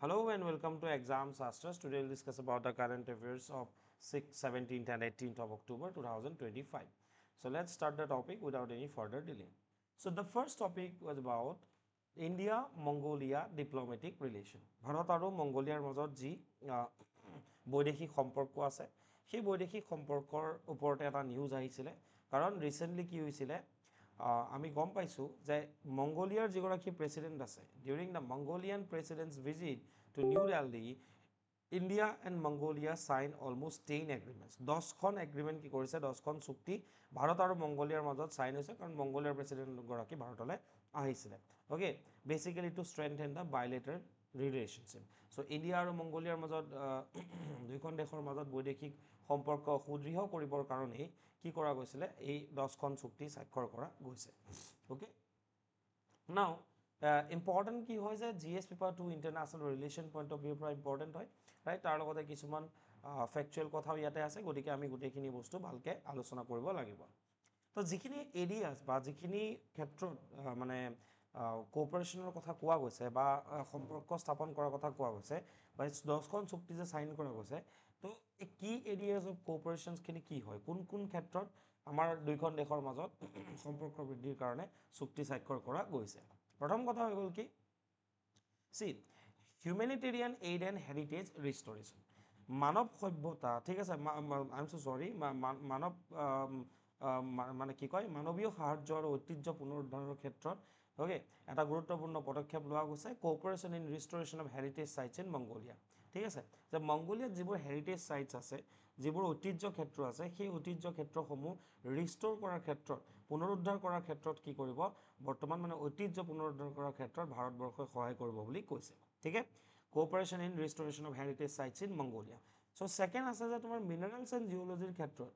Hello and welcome to Exam Sastras. Today we'll discuss about the current affairs of 6th, 17th and 18th of October 2025. So let's start the topic without any further delay. So the first topic was about India-Mongolia diplomatic relation. Bharat আৰু মংগোলিয়াৰ মাজত যি বৈদেশিক সম্পৰ্ক আছে সেই বৈদেশিক সম্পৰ্কৰ ওপৰতে এটা নিউজ আহিছিলে কাৰণ ৰিসেন্টলি কি হৈছিলে আমি গম পাইছোঁ যে মংগোলিয়াৰ যিগৰাকী প্ৰেসিডেন্ট আছে during the Mongolian president's visit to New Delhi India and Mongolia sign almost 10 agreements 10খন এগ্ৰিমেণ্ট কি কৰিছে 10খন চুক্তি ভাৰত আৰু মংগোলিয়াৰ মাজত চাইন হৈছে কাৰণ মংগোলিয়াৰ প্ৰেসিডেন্টগৰাকী ভাৰতলৈ আহিছিলে okay basically to strengthen the bilateral relationship so' India আৰু মংগোলিয়াৰ মাজত দুইখন দেশৰ মাজত বৈদেশিক সম্পৰ্ক সুদৃঢ় কৰিবৰ কাৰণেই কি কৰা গৈছিলে এই 10খন চুক্তি স্বাক্ষৰ কৰা গৈছে অ'কে নাও ইম্পৰ্টেণ্ট কি হয় যে GS paper 2 international relation point of ভিউৰ পৰা ইম্পৰ্টেণ্ট হয় ৰাইট তাৰ লগতে কিছুমান ফেকচুৱেল কথাও ইয়াতে আছে গতিকে আমি গোটেইখিনি বস্তু ভালকৈ আলোচনা কৰিব লাগিব তো যিখিনি এৰিয়াছ বা যিখিনি ক্ষেত্ৰত মানে কোঅপাৰেশ্যনৰ কথা কোৱা গৈছে বা সম্পৰ্ক স্থাপন কৰাৰ কথা কোৱা গৈছে বা 10খন চুক্তি যে চাইন কৰা গৈছে তো এই কি এৰিয়াজ অফ কোঅপাৰেশ্যনছখিনি কি হয় কোন কোন ক্ষেত্ৰত আমাৰ দুইখন দেশৰ মাজত সম্পৰ্ক বৃদ্ধিৰ কাৰণে চুক্তি স্বাক্ষৰ কৰা গৈছে প্ৰথম কথা হৈ গ'ল কি সি হিউমেনিটেৰিয়ান এইড এণ্ড হেৰিটেজ ৰিষ্টৰেশ্যন মানৱ সভ্যতা ঠিক আছে আই এম সো চৰি মানৱ মানে কি কয় মানৱীয় সাহায্য আৰু ঐতিহ্য পুনৰুদ্ধাৰৰ ক্ষেত্ৰত অ'কে এটা গুৰুত্বপূৰ্ণ পদক্ষেপ লোৱা গৈছে cooperation in restoration of heritage sites in Mongolia ঠিক আছে যে মংগোলিয়াত যিবোৰ হেৰিটেজ চাইটছ আছে যিবোৰ ঐতিহ্য ক্ষেত্ৰ আছে সেই ঐতিহ্য ক্ষেত্ৰসমূহ ৰিষ্ট'ৰ কৰাৰ ক্ষেত্ৰত পুনৰুদ্ধাৰ কৰাৰ ক্ষেত্ৰত কি কৰিব বৰ্তমান মানে ঐতিহ্য পুনৰুদ্ধাৰ কৰাৰ ক্ষেত্ৰত ভাৰতবৰ্ষই সহায় কৰিব বুলি কৈছে ঠিক আছে cooperation in restoration of heritage sites in Mongolia so' second আছে যে তোমাৰ মিনাৰেলছ এণ্ড জিঅ'লজিৰ ক্ষেত্ৰত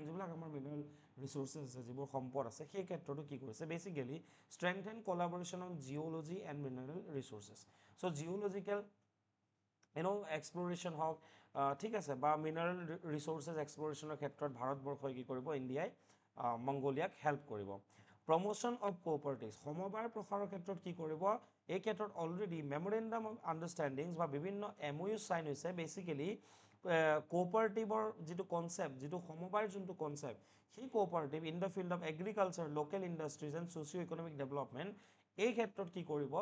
যিবিলাক আমাৰ মিনাৰেল ৰিচোৰ্চেছ আছে যিবোৰ সম্পদ আছে সেই ক্ষেত্ৰতো কি কৰিছে basically strengthen collaboration on geology and mineral resources so' geological exploration হওক ঠিক আছে বা মিনাৰেল ৰিচোৰ্চেছ এক্সপ্ল'ৰেশ্যনৰ ক্ষেত্ৰত ভাৰতবৰ্ষই কি কৰিব ইণ্ডিয়াই মংগোলিয়াক হেল্প কৰিব প্ৰমোশ্যন অফ কোঅপাৰেটিভছ সমবায় প্ৰসাৰৰ ক্ষেত্ৰত কি কৰিব এই ক্ষেত্ৰত অলৰেডি মেমৰেণ্ডাম অফ আণ্ডাৰষ্টেণ্ডিংছ বা বিভিন্ন MOU চাইন হৈছে বেচিকেলি কোঅপাৰেটিভৰ যিটো কনচেপ্ট যিটো সমবায়ৰ যোনটো কনচেপ্ট সেই cooperative in the field of agriculture local industries and socio' economic development এই ক্ষেত্ৰত কি কৰিব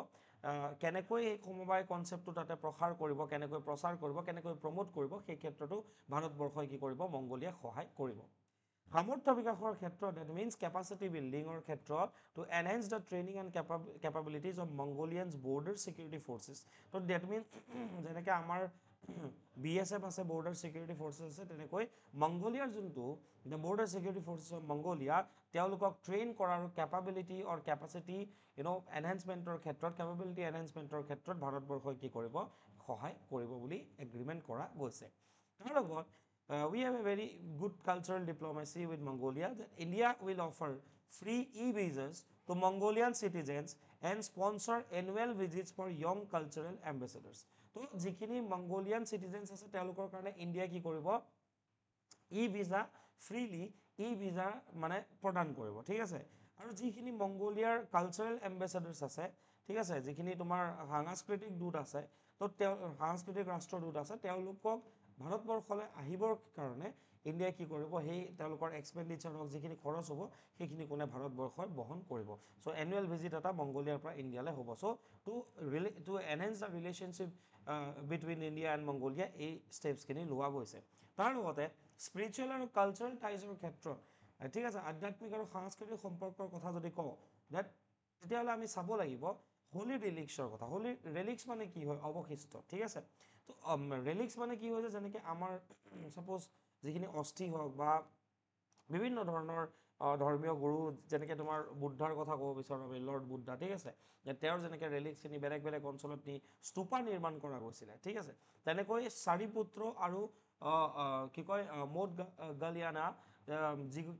কেনেকৈ এই সমবায় কনচেপ্টটো তাতে প্ৰসাৰ কৰিব কেনেকৈ প্ৰচাৰ কৰিব কেনেকৈ প্ৰমোট কৰিব সেই ক্ষেত্ৰতো ভাৰতবৰ্ষই কি কৰিব মংগোলিয়াক সহায় কৰিব সামৰ্থ্য বিকাশৰ ক্ষেত্ৰত ডেট মিনছ কেপাচিটি বিল্ডিঙৰ ক্ষেত্ৰত to enhance the training and capabilities of Mongolians border security forces তো ডেট মিনছ যেনেকৈ আমাৰ BSF আছে বৰ্ডাৰ ছিকিউৰিটি ফ'ৰ্চেছ আছে তেনেকৈ মংগোলিয়াৰ যোনটো the border security forces of Mongolia তেওঁলোকক ট্ৰেইন কৰাৰ কেপাবিলিটি অৰ কেপাচিটি এনহেন্সমেণ্টৰ ক্ষেত্ৰত কেপাবিলিটি এনহেন্সমেণ্টৰ ক্ষেত্ৰত ভাৰতবৰ্ষই কি কৰিব সহায় কৰিব বুলি এগ্ৰিমেণ্ট কৰা গৈছে তাৰ লগত we have a very good cultural diplomacy with Mongolia that India will offer free e-visas to Mongolian citizens and sponsor annual visits for young cultural ambassadors. তো যিখিনি মংগোলিয়ান চিটিজেন্স আছে তেওঁলোকৰ কাৰণে ইণ্ডিয়া কি কৰিব ই-ভিজা ফ্ৰীলি ই-ভিজা মানে প্ৰদান কৰিব ঠিক আছে আৰু যিখিনি মংগোলিয়াৰ কালচাৰেল এম্বেচাডাৰ্ছ আছে ঠিক আছে যিখিনি তোমাৰ সাংস্কৃতিক দূত আছে তো তেওঁ সাংস্কৃতিক ৰাষ্ট্ৰদূত আছে তেওঁলোকক ভাৰতবৰ্ষলৈ আহিবৰ কাৰণে ইণ্ডিয়াই কি কৰিব সেই তেওঁলোকৰ এক্সপেণ্ডিচাৰ হওক যিখিনি খৰচ হ'ব সেইখিনি কোনে ভাৰতবৰ্ষই বহন কৰিব চ' এনুৱেল ভিজিট এটা মংগোলিয়াৰ পৰা ইণ্ডিয়ালৈ হ'ব so' to enhance the relationship between India and Mongolia এই ষ্টেপছখিনি লোৱা গৈছে তাৰ লগতে স্পিৰিচুৱেল আৰু কালচাৰেল টাইজৰ ক্ষেত্ৰত ঠিক আছে আধ্যাত্মিক আৰু সাংস্কৃতিক সম্পৰ্কৰ কথা যদি কওঁ ডেট তেতিয়াহ'লে আমি চাব লাগিব হোলি ৰিলিক্সৰ কথা হোলি ৰিলিক্স মানে কি হয় অৱশিষ্ট ঠিক আছে তো ৰিলিক্স মানে কি হৈছে যেনেকৈ আমাৰ ছাপ'জ যিখিনি অস্থি হওক বা বিভিন্ন ধৰণৰ ধৰ্মীয় গুৰু যেনেকৈ তোমাৰ বুদ্ধাৰ কথা ক'ব বিচাৰোঁ আমি লৰ্ড বুদ্ধা ঠিক আছে তেওঁৰ যেনেকৈ ৰেলিক্সখিনি বেলেগ বেলেগ অঞ্চলত নি স্তূপা নিৰ্মাণ কৰা গৈছিলে ঠিক আছে তেনেকৈ চাৰিপুত্ৰ আৰু কি কয় মৌদ গালিয়ানা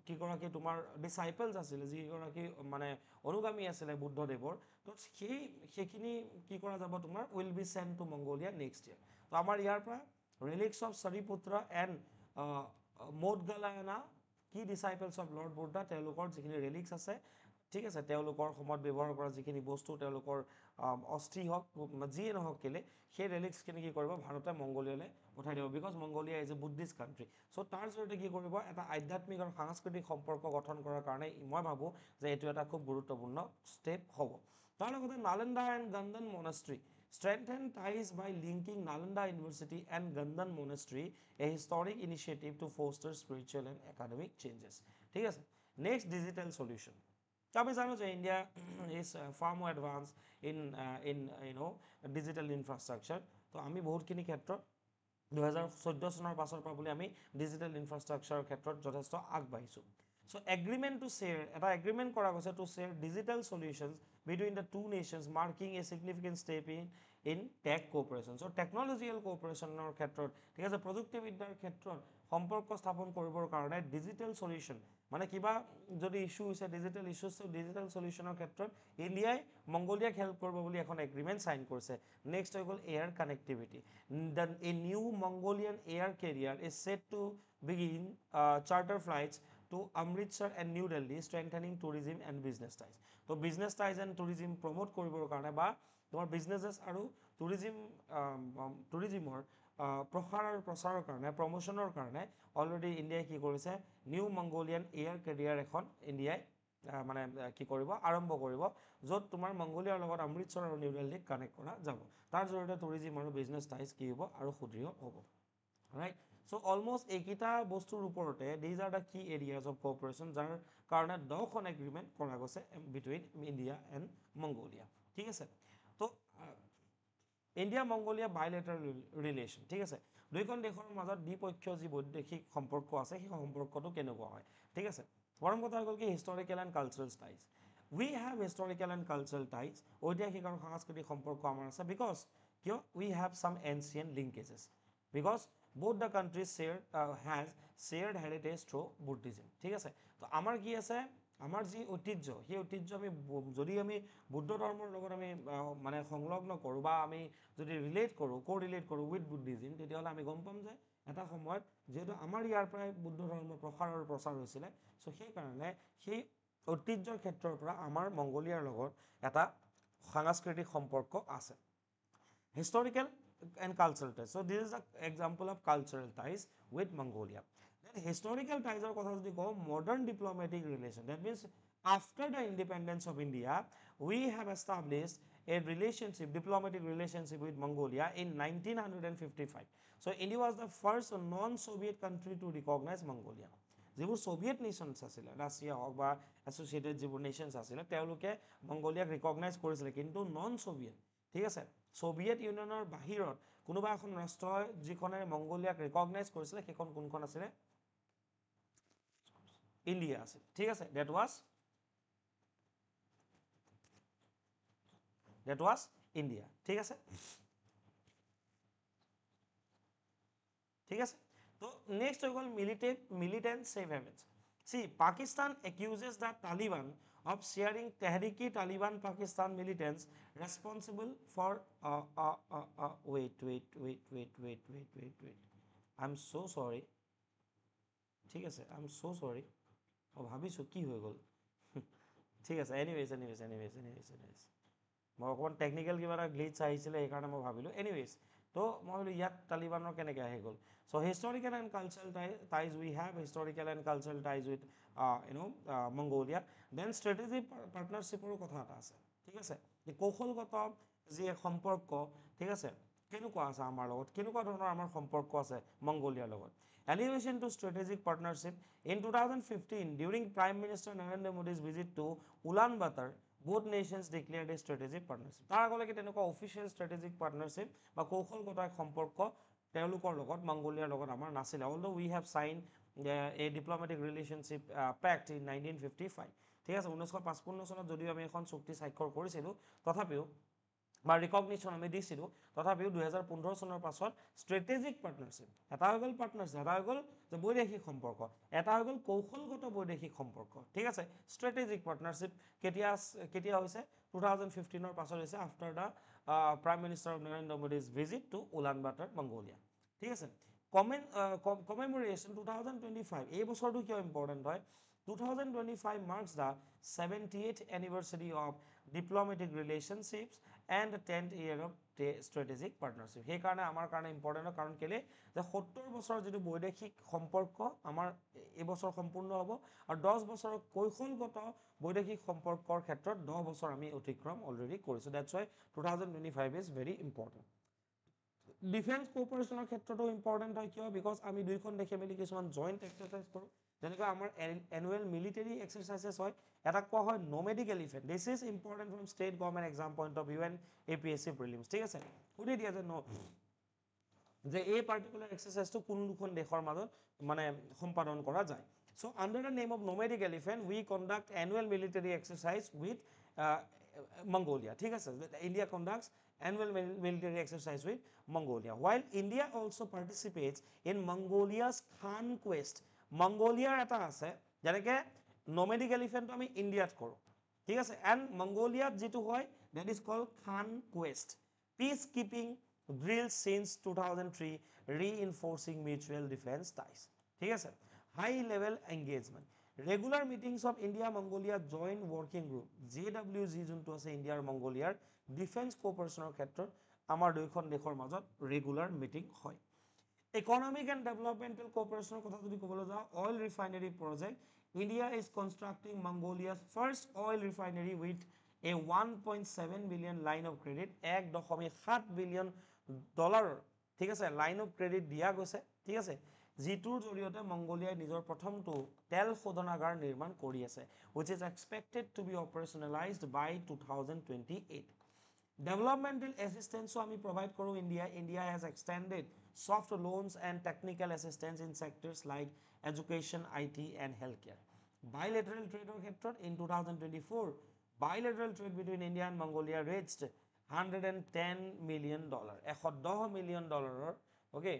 যিগৰাকী তোমাৰ ডিচাইপলছ আছিলে যিগৰাকী মানে অনুগামী আছিলে বুদ্ধদেৱৰ তো সেইখিনি কি কৰা যাব তোমাৰ will be send to Mongolia next year তো আমাৰ ইয়াৰ পৰা ৰিলিক্স অফ চাৰিপুত্ৰ এণ্ড মৌদ গালায়ানা কি ডিচাইপলছ অফ লৰ্ড বুদ্ধা তেওঁলোকৰ যিখিনি ৰিলিক্স আছে ঠিক আছে তেওঁলোকৰ সময়ত ব্যৱহাৰ কৰা যিখিনি বস্তু তেওঁলোকৰ অস্থি হওক যিয়ে নহওক কেলে সেই ৰেলিক্সখিনি কি কৰিব ভাৰতে মংগোলিয়ালৈ পঠাই দিব because Mongolia is a Buddhist country so' তাৰ জৰিয়তে কি কৰিব এটা আধ্যাত্মিক আৰু সাংস্কৃতিক সম্পৰ্ক গঠন কৰাৰ কাৰণে মই ভাবোঁ যে এইটো এটা খুব গুৰুত্বপূৰ্ণ ষ্টেপ হ'ব তাৰ লগতে Nalanda and Gandan monastery strengthen ties by linking Nalanda University and Gandhan Monastery, a historic initiative to foster spiritual and academic changes. ঠিক আছে next digital solution আমি জানো যে ইণ্ডিয়া ইজ ফাৰ মোৰ এডভান্স ইন ডিজিটেল ইনফ্ৰাষ্ট্ৰাকচাৰ তো আমি বহুতখিনি ক্ষেত্ৰত 2014 চনৰ পাছৰ পৰা বুলি আমি ডিজিটেল ইনফ্ৰাষ্ট্ৰাকচাৰৰ ক্ষেত্ৰত যথেষ্ট আগবাঢ়িছোঁ চ' এগ্ৰিমেণ্ট টু শ্বেয়াৰ এটা এগ্ৰিমেণ্ট কৰা গৈছে to share digital solutions between the two nations marking a significant step in tech cooperation so technological cooperation ক্ষেত্ৰত ঠিক আছে প্ৰযুক্তিবিদ্যাৰ ক্ষেত্ৰত সম্পৰ্ক স্থাপন কৰিবৰ কাৰণে ডিজিটেল সলিউশ্যন মানে কিবা যদি ইস্যু হৈছে ডিজিটেল ইস্যুজ ডিজিটেল সলিউশ্যনৰ ক্ষেত্ৰত ইণ্ডিয়াই মংগোলিয়াক হেল্প কৰিব বুলি এখন এগ্ৰিমেণ্ট চাইন কৰিছে নেক্সট হৈ গ'ল air connectivity a new Mongolian air carrier is set to begin charter flights to Amritsar and New Delhi, strengthening tourism and business ties. So business ties and tourism promote কৰিবৰ কাৰণে বা তোমাৰ businesses আৰু tourismৰ প্ৰসাৰ আৰু প্ৰচাৰৰ কাৰণে প্ৰমোশ্যনৰ কাৰণে অলৰেডি ইণ্ডিয়াই কি কৰিছে নিউ মংগোলিয়ান এয়াৰ কেৰিয়াৰ এখন ইণ্ডিয়াই মানে কি কৰিব আৰম্ভ কৰিব য'ত তোমাৰ মংগোলিয়াৰ লগত অমৃতসৰ আৰু নিউ দিল্লীক কানেক্ট কৰা যাব তাৰ জৰিয়তে টুৰিজিম আৰু বিজনেছ টাইজ কি হ'ব আৰু সুদৃঢ় হ'ব ৰাইট So almost এইকেইটা বস্তুৰ ওপৰতে these are the key areas of cooperation যাৰ কাৰণে 10খন এগ্ৰিমেণ্ট কৰা গৈছে between India and Mongolia ঠিক আছে তো ইণ্ডিয়া মংগোলিয়া বাইলেটাৰেল ৰিলেশ্যন ঠিক আছে দুইখন দেশৰ মাজত দ্বিপক্ষীয় যি বৈদেশিক সম্পৰ্ক আছে সেই সম্পৰ্কটো কেনেকুৱা হয় ঠিক আছে প্ৰথম কথা হৈ গ'ল কি historical and cultural ties we have historical and cultural ties ঐতিহাসিক আৰু সাংস্কৃতিক সম্পৰ্ক আমাৰ আছে বিকজ কিয় we have some ancient linkages because both the countries has shared heritage through Buddhism ঠিক আছে তো আমাৰ কি আছে আমাৰ যি ঐতিহ্য সেই ঐতিহ্য আমি যদি আমি বুদ্ধ ধৰ্মৰ লগত আমি মানে সংলগ্ন কৰোঁ বা আমি যদি ৰিলেট কৰোঁ ৰিলেট কৰোঁ উইথ বুদ্ধিজিম তেতিয়াহ'লে আমি গম পাম যে এটা সময়ত যিহেতু আমাৰ ইয়াৰ পৰাই বুদ্ধ ধৰ্মৰ প্ৰসাৰ আৰু প্ৰচাৰ হৈছিলে চ' সেইকাৰণে সেই ঐতিহ্যৰ ক্ষেত্ৰৰ পৰা আমাৰ মংগোলিয়াৰ লগত এটা সাংস্কৃতিক সম্পৰ্ক আছে historical and cultural ties. So this is an example of cultural ties with Mongolia. Then historical ties are কথা যদি কওঁ modern diplomatic relation. That means after the independence of India, we have established a relationship, diplomatic relationship with Mongolia in 1955. So India was the first non-Soviet country to recognize Mongolia. যিবোৰ Soviet nations আছিলে Russia হওক বা associated যিবোৰ nations আছিলে তেওঁলোকে মংগোলিয়াক recognise কৰিছিলে কিন্তু non Soviet ঠিক আছে সোভিয়েট ইউনিয়নৰ বাহিৰত কোনোবা এখন ৰাষ্ট্ৰই যিখনে মংগোলিয়াক ৰিকগনাইজ কৰিছিলে সেইখন কোনখন আছিলে ইণ্ডিয়া আছিল ঠিক আছে ডেট ৱাজ ইণ্ডিয়া ঠিক আছে ঠিক আছে তো নেক্সট হৈ গ'ল militant safe havens see Pakistan accuses the Taliban of sharing Tehrik-i-Taliban Pakistan militants responsible for wait I'm so sorry ঠিক আছে I'm so sorry ভাবিছোঁ কি হৈ গ'ল ঠিক আছে anyways মই অকণমান টেকনিকেল কিবা এটা গ্লিচ আহিছিলে সেইকাৰণে মই ভাবিলোঁ anyways তো মই ভাবিলোঁ ইয়াত তালিবানৰ কেনেকৈ আহি গ'ল so' historical and cultural ties we have historical and cultural ties with Mongolia then strategic পাৰ্টনাৰশ্বিপৰো কথা এটা আছে ঠিক আছে কৌশলগত যি সম্পৰ্ক ঠিক আছে কেনেকুৱা আছে আমাৰ লগত কেনেকুৱা ধৰণৰ আমাৰ সম্পৰ্ক আছে মংগোলিয়াৰ লগত elevation to strategic partnership in 2015 during Prime Minister Narendra Modi's visit to Ulaanbaatar both nations declared a strategic partnership তাৰ আগলৈকে তেনেকুৱা অফিচিয়েল ষ্ট্ৰেটেজিক পাৰ্টনাৰশ্বিপ বা কৌশলগত এক সম্পৰ্ক তেওঁলোকৰ লগত মংগোলিয়াৰ লগত আমাৰ নাছিলে although we have signed a diplomatic relationship pact in 1955 ঠিক আছে 1955 চনত যদিও আমি এখন চুক্তি স্বাক্ষৰ কৰিছিলোঁ তথাপিও বা ৰিকগনিশ্যন আমি দিছিলোঁ তথাপিও 2015 চনৰ পাছত ষ্ট্ৰেটেজিক পাৰ্টনাৰশ্বিপ এটা হৈ গ'ল পাৰ্টনাৰশ্বিপ এটা হৈ গ'ল যে বৈদেশিক সম্পৰ্ক এটা হৈ গ'ল কৌশলগত বৈদেশিক সম্পৰ্ক ঠিক আছে ষ্ট্ৰেটেজিক পাৰ্টনাৰশ্বিপ কেতিয়া হৈছে 2015 পাছত হৈছে after the prime minister of Narendra Modi's visit to Ulaanbaatar Mongolia ঠিক আছে কমেমৰেশ্যন 2025 এই বছৰটো কিয় ইম্পৰ্টেণ্ট হয় 2025 marks the 78th anniversary of diplomatic relationships and the 10th year of strategic partnership সেইকাৰণে আমাৰ কাৰণে ইম্পৰ্টেণ্ট কাৰণ কেলে যে 70 বছৰৰ যিটো বৈদেশিক সম্পৰ্ক আমাৰ এই বছৰ সম্পূৰ্ণ হ'ব আৰু 10 বছৰৰ কৌশলগত বৈদেশিক সম্পৰ্কৰ ক্ষেত্ৰত 10 বছৰ আমি অতিক্ৰম অলৰেডি কৰিছো that's why 2025 is very important defence কোঅপাৰেচনৰ ক্ষেত্ৰতো ইম্পৰ্টেণ্ট হয় কিয় বিকজ আমি দুইখন দেশে মিলি কিছুমান জইণ্ট এক্সাৰচাইজ কৰোঁ যেনেকৈ আমাৰ এনুৱেল মিলিটাৰী এক্সাৰচাইজেছ হয় এটা কোৱা হয় nomadic elephant this is important from state government exam point of view and APSC prelims ঠিক আছে সুধি দিয়া যে এই পাৰ্টিকুলাৰ এক্সাৰচাইজটো কোন দুখন দেশৰ মাজত মানে সম্পাদন কৰা যায় so under the name of nomadic elephant we conduct annual military exercise with Mongolia ঠিক আছে India conducts annual military exercise with Mongolia while India also participates in Mongolia's Khan Quest Mongolia eta ase janeke nomadic elephant ami India t koru thik ase and Mongolia jitu hoy that is called Khan Quest peacekeeping drills since 2003 reinforcing mutual defense ties thik ase high level engagement regular meetings of India Mongolia joint working group JWG juntu ase India ar Mongolia defense cooperation er khetrot amar duikhon dekhor majot regular meeting hoy economic and developmental cooperation er kotha jodi kobole jao oil refinery project India is constructing Mongolia's first oil refinery with a 1.7 billion line of credit 1.7 billion dollar ঠিক আছে line of credit দিয়া গৈছে ঠিক আছে জিটুৰ জৰিয়তে মংগোলিয়াই নিজৰ প্ৰথমটো তেল শোধনাগাৰ নিৰ্মাণ কৰি আছে which is expected to be operationalized by 2028 developmental assistance আমি provide কৰো India has extended soft loans and technical assistance in sectors like education IT and healthcare bilateral trade or ক্ষেত্ৰত in 2024 bilateral trade between India and Mongolia reached $110 million $110 million okay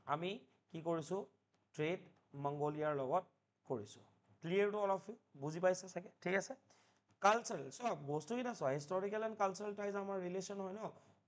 আমি কি কৰিছো trade মংগোলিয়াৰ লগত কৰিছো clear to all of you বুজি পাইছে সাকে ঠিক আছে কালচাৰেল সব বস্তু এটা সব হিস্টোৰিকেল এন্ড কালচাৰেল টাইজ আমাৰ ৰিলেশন হয় ন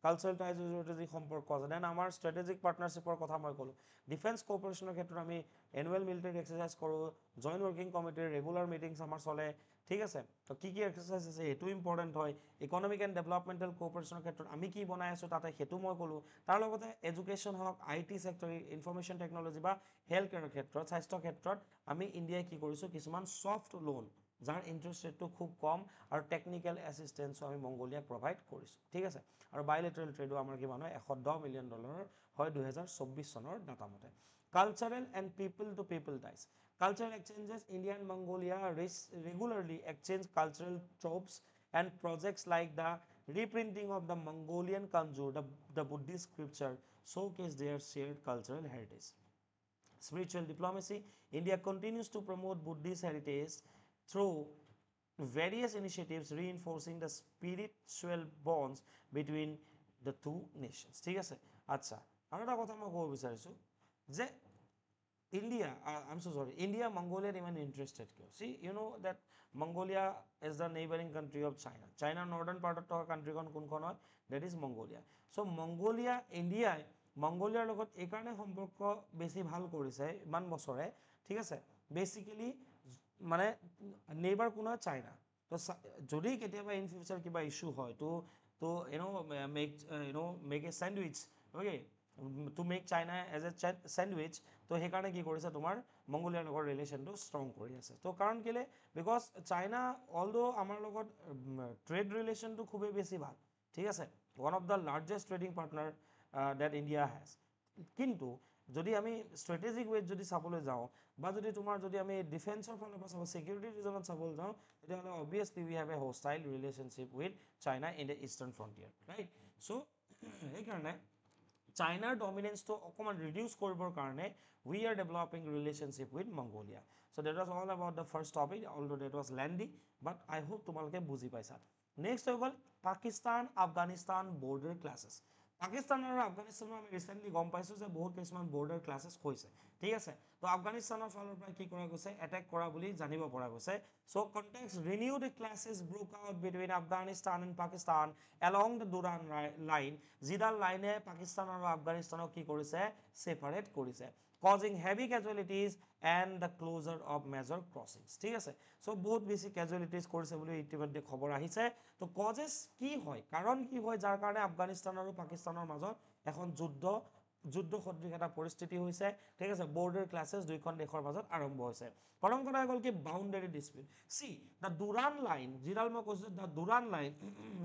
কালচাৰেল টাইজ জৰিয়তে সম্পৰ্ক আছে দেন আমাৰ ষ্ট্ৰেটেজিক পাৰ্টনাৰশ্বিপৰ কথা মই ক'লো ডিফেন্স কোঅপাৰেচনৰ ক্ষেত্ৰত আমি এনুৱেল মিলিটাৰী এক্সাৰচাইজ কৰো জইন্ট ৱৰ্কিং কমিটিৰ ৰেগুলাৰ মিটিংছ আমাৰ চলে ঠিক আছে তো কি এক্সাৰচাইজ আছে এটো ইম্পৰ্টেন্ট হয় ইকোনমিক এন্ড ডেভেলপমেন্টাল কোঅপাৰেচনৰ ক্ষেত্ৰত আমি কি বনাই আছো তাতে হেতু মই ক'লো তাৰ লগতে এডুকেশ্যন হক আইটি সেক্টৰ ইনফৰমেশন টেকনলজি বা হেলথ কেয়াৰৰ ক্ষেত্ৰত স্বাস্থ্য ক্ষেত্ৰত আমি ইণ্ডিয়াই কি কৰিছো কিছুমান সফট লোন যাৰ ইন্টাৰেষ্ট ৰেটটো খুব কম আৰু টেকনিক্যাল এসিস্টেন্সও আমি মংগোলিয়াক প্ৰভাইড কৰিছো ঠিক আছে আৰু বাইলেটাৰেল ট্ৰেডও আমাৰ কিমান হয় $110 মিলিয়ন হয় 2024 চনৰ ডাটা মতে cultural and people to people ties cultural exchanges India and Mongolia regularly exchange cultural tropes and projects like the reprinting of the Mongolian Kanjur the Buddhist scripture showcase their shared cultural heritage spiritual diplomacy India continues to promote Buddhist heritage through various initiatives reinforcing the spiritual bonds between the two nations ঠিক আছে আচ্ছা আৰু এটা কথা মই ক'ব বিচাৰিছো যে India, I'm so sorry, India, Mongolia even interested. See, you know that Mongolia is the neighboring country of China. China northern part of the country that is Mongolia. So Mongolia, India, Mongolia লগত একাৰণে সম্পৰ্ক বেছি ভাল কৰিছে মান বছৰে ঠিক আছে basically মানে নেইবাৰ কোন চাইনা তো যদি কেতিয়াবা ইন ফিউচাৰ কিবা ইস্যু হয় তো make a sandwich okay to make China as a sandwich তো হেকাৰণে কি কৰিছে তোমাৰ মংগোলিয়াৰ লগত ৰিলেশনটো ষ্ট্ৰং কৰি আছে তো কাৰণ কেলে বিকজ চাইনা অলদো আমাৰ লগত ট্ৰেড ৰিলেশনটো খুবেই বেছি ভাল ঠিক আছে one of the largest trading partner that India has কিন্তু যদি আমি স্ট্ৰেটেজিক ওয়েত যদি চাবলৈ যাওঁ বা যদি তোমাৰ যদি আমি ডিফেন্সৰ ফালৰ পৰা চাব সিকিউৰিটি ৰিজনত চাবলৈ যাওঁ তেতিয়াহ'লে obviously we have a hostile relationship with China in the eastern frontier right so সেইকাৰণে China's dominance to reduce koribor karone we are developing relationship with Mongolia so that was all about the first topic although that was lengthy but I hope তোমালোকে বুজি পাইছা next হৈ গল Pakistan Afghanistan border clashes Pakistan আৰু আফগানিস্তানৰ আমি recently গম পাইছো যে বহুত কিছুমান border clashes হৈছে ঠিক আছে তো আফগানিস্তানৰ ফালৰ পৰা কি কৰা গৈছে অ্যাটাক কৰা বুলি জানিব পৰা গৈছে so context renewed clashes broke out between Afghanistan and Pakistan along the Durand line জিডাল লাইনে পাকিস্তান আৰু আফগানিস্তানক কি কৰিছে সেপাৰেট কৰিছে causing heavy casualties and the closure of major crossings ঠিক আছে সো বহুত বেছি ক্যাজুয়ালিটিজ কৰিছে বুলি ইতিমধ্যে খবৰ আহিছে তো কজেস কি হয় কাৰণ কি হয় যাৰ কাৰণে আফগানিস্তান আৰু পাকিস্তানৰ মাজত এখন যুদ্ধ সদৃশ এটা পৰিস্থিতি হৈছে ঠিক আছে বৰ্ডাৰ ক্লাছেছ দুইখন দেশৰ মাজত আৰম্ভ হৈছে প্ৰথম কথা হ'ল কি বাউণ্ডাৰী ডিসপিউট সি দা দুৰান লাইন যিডাল মই কৈছো দা Durand line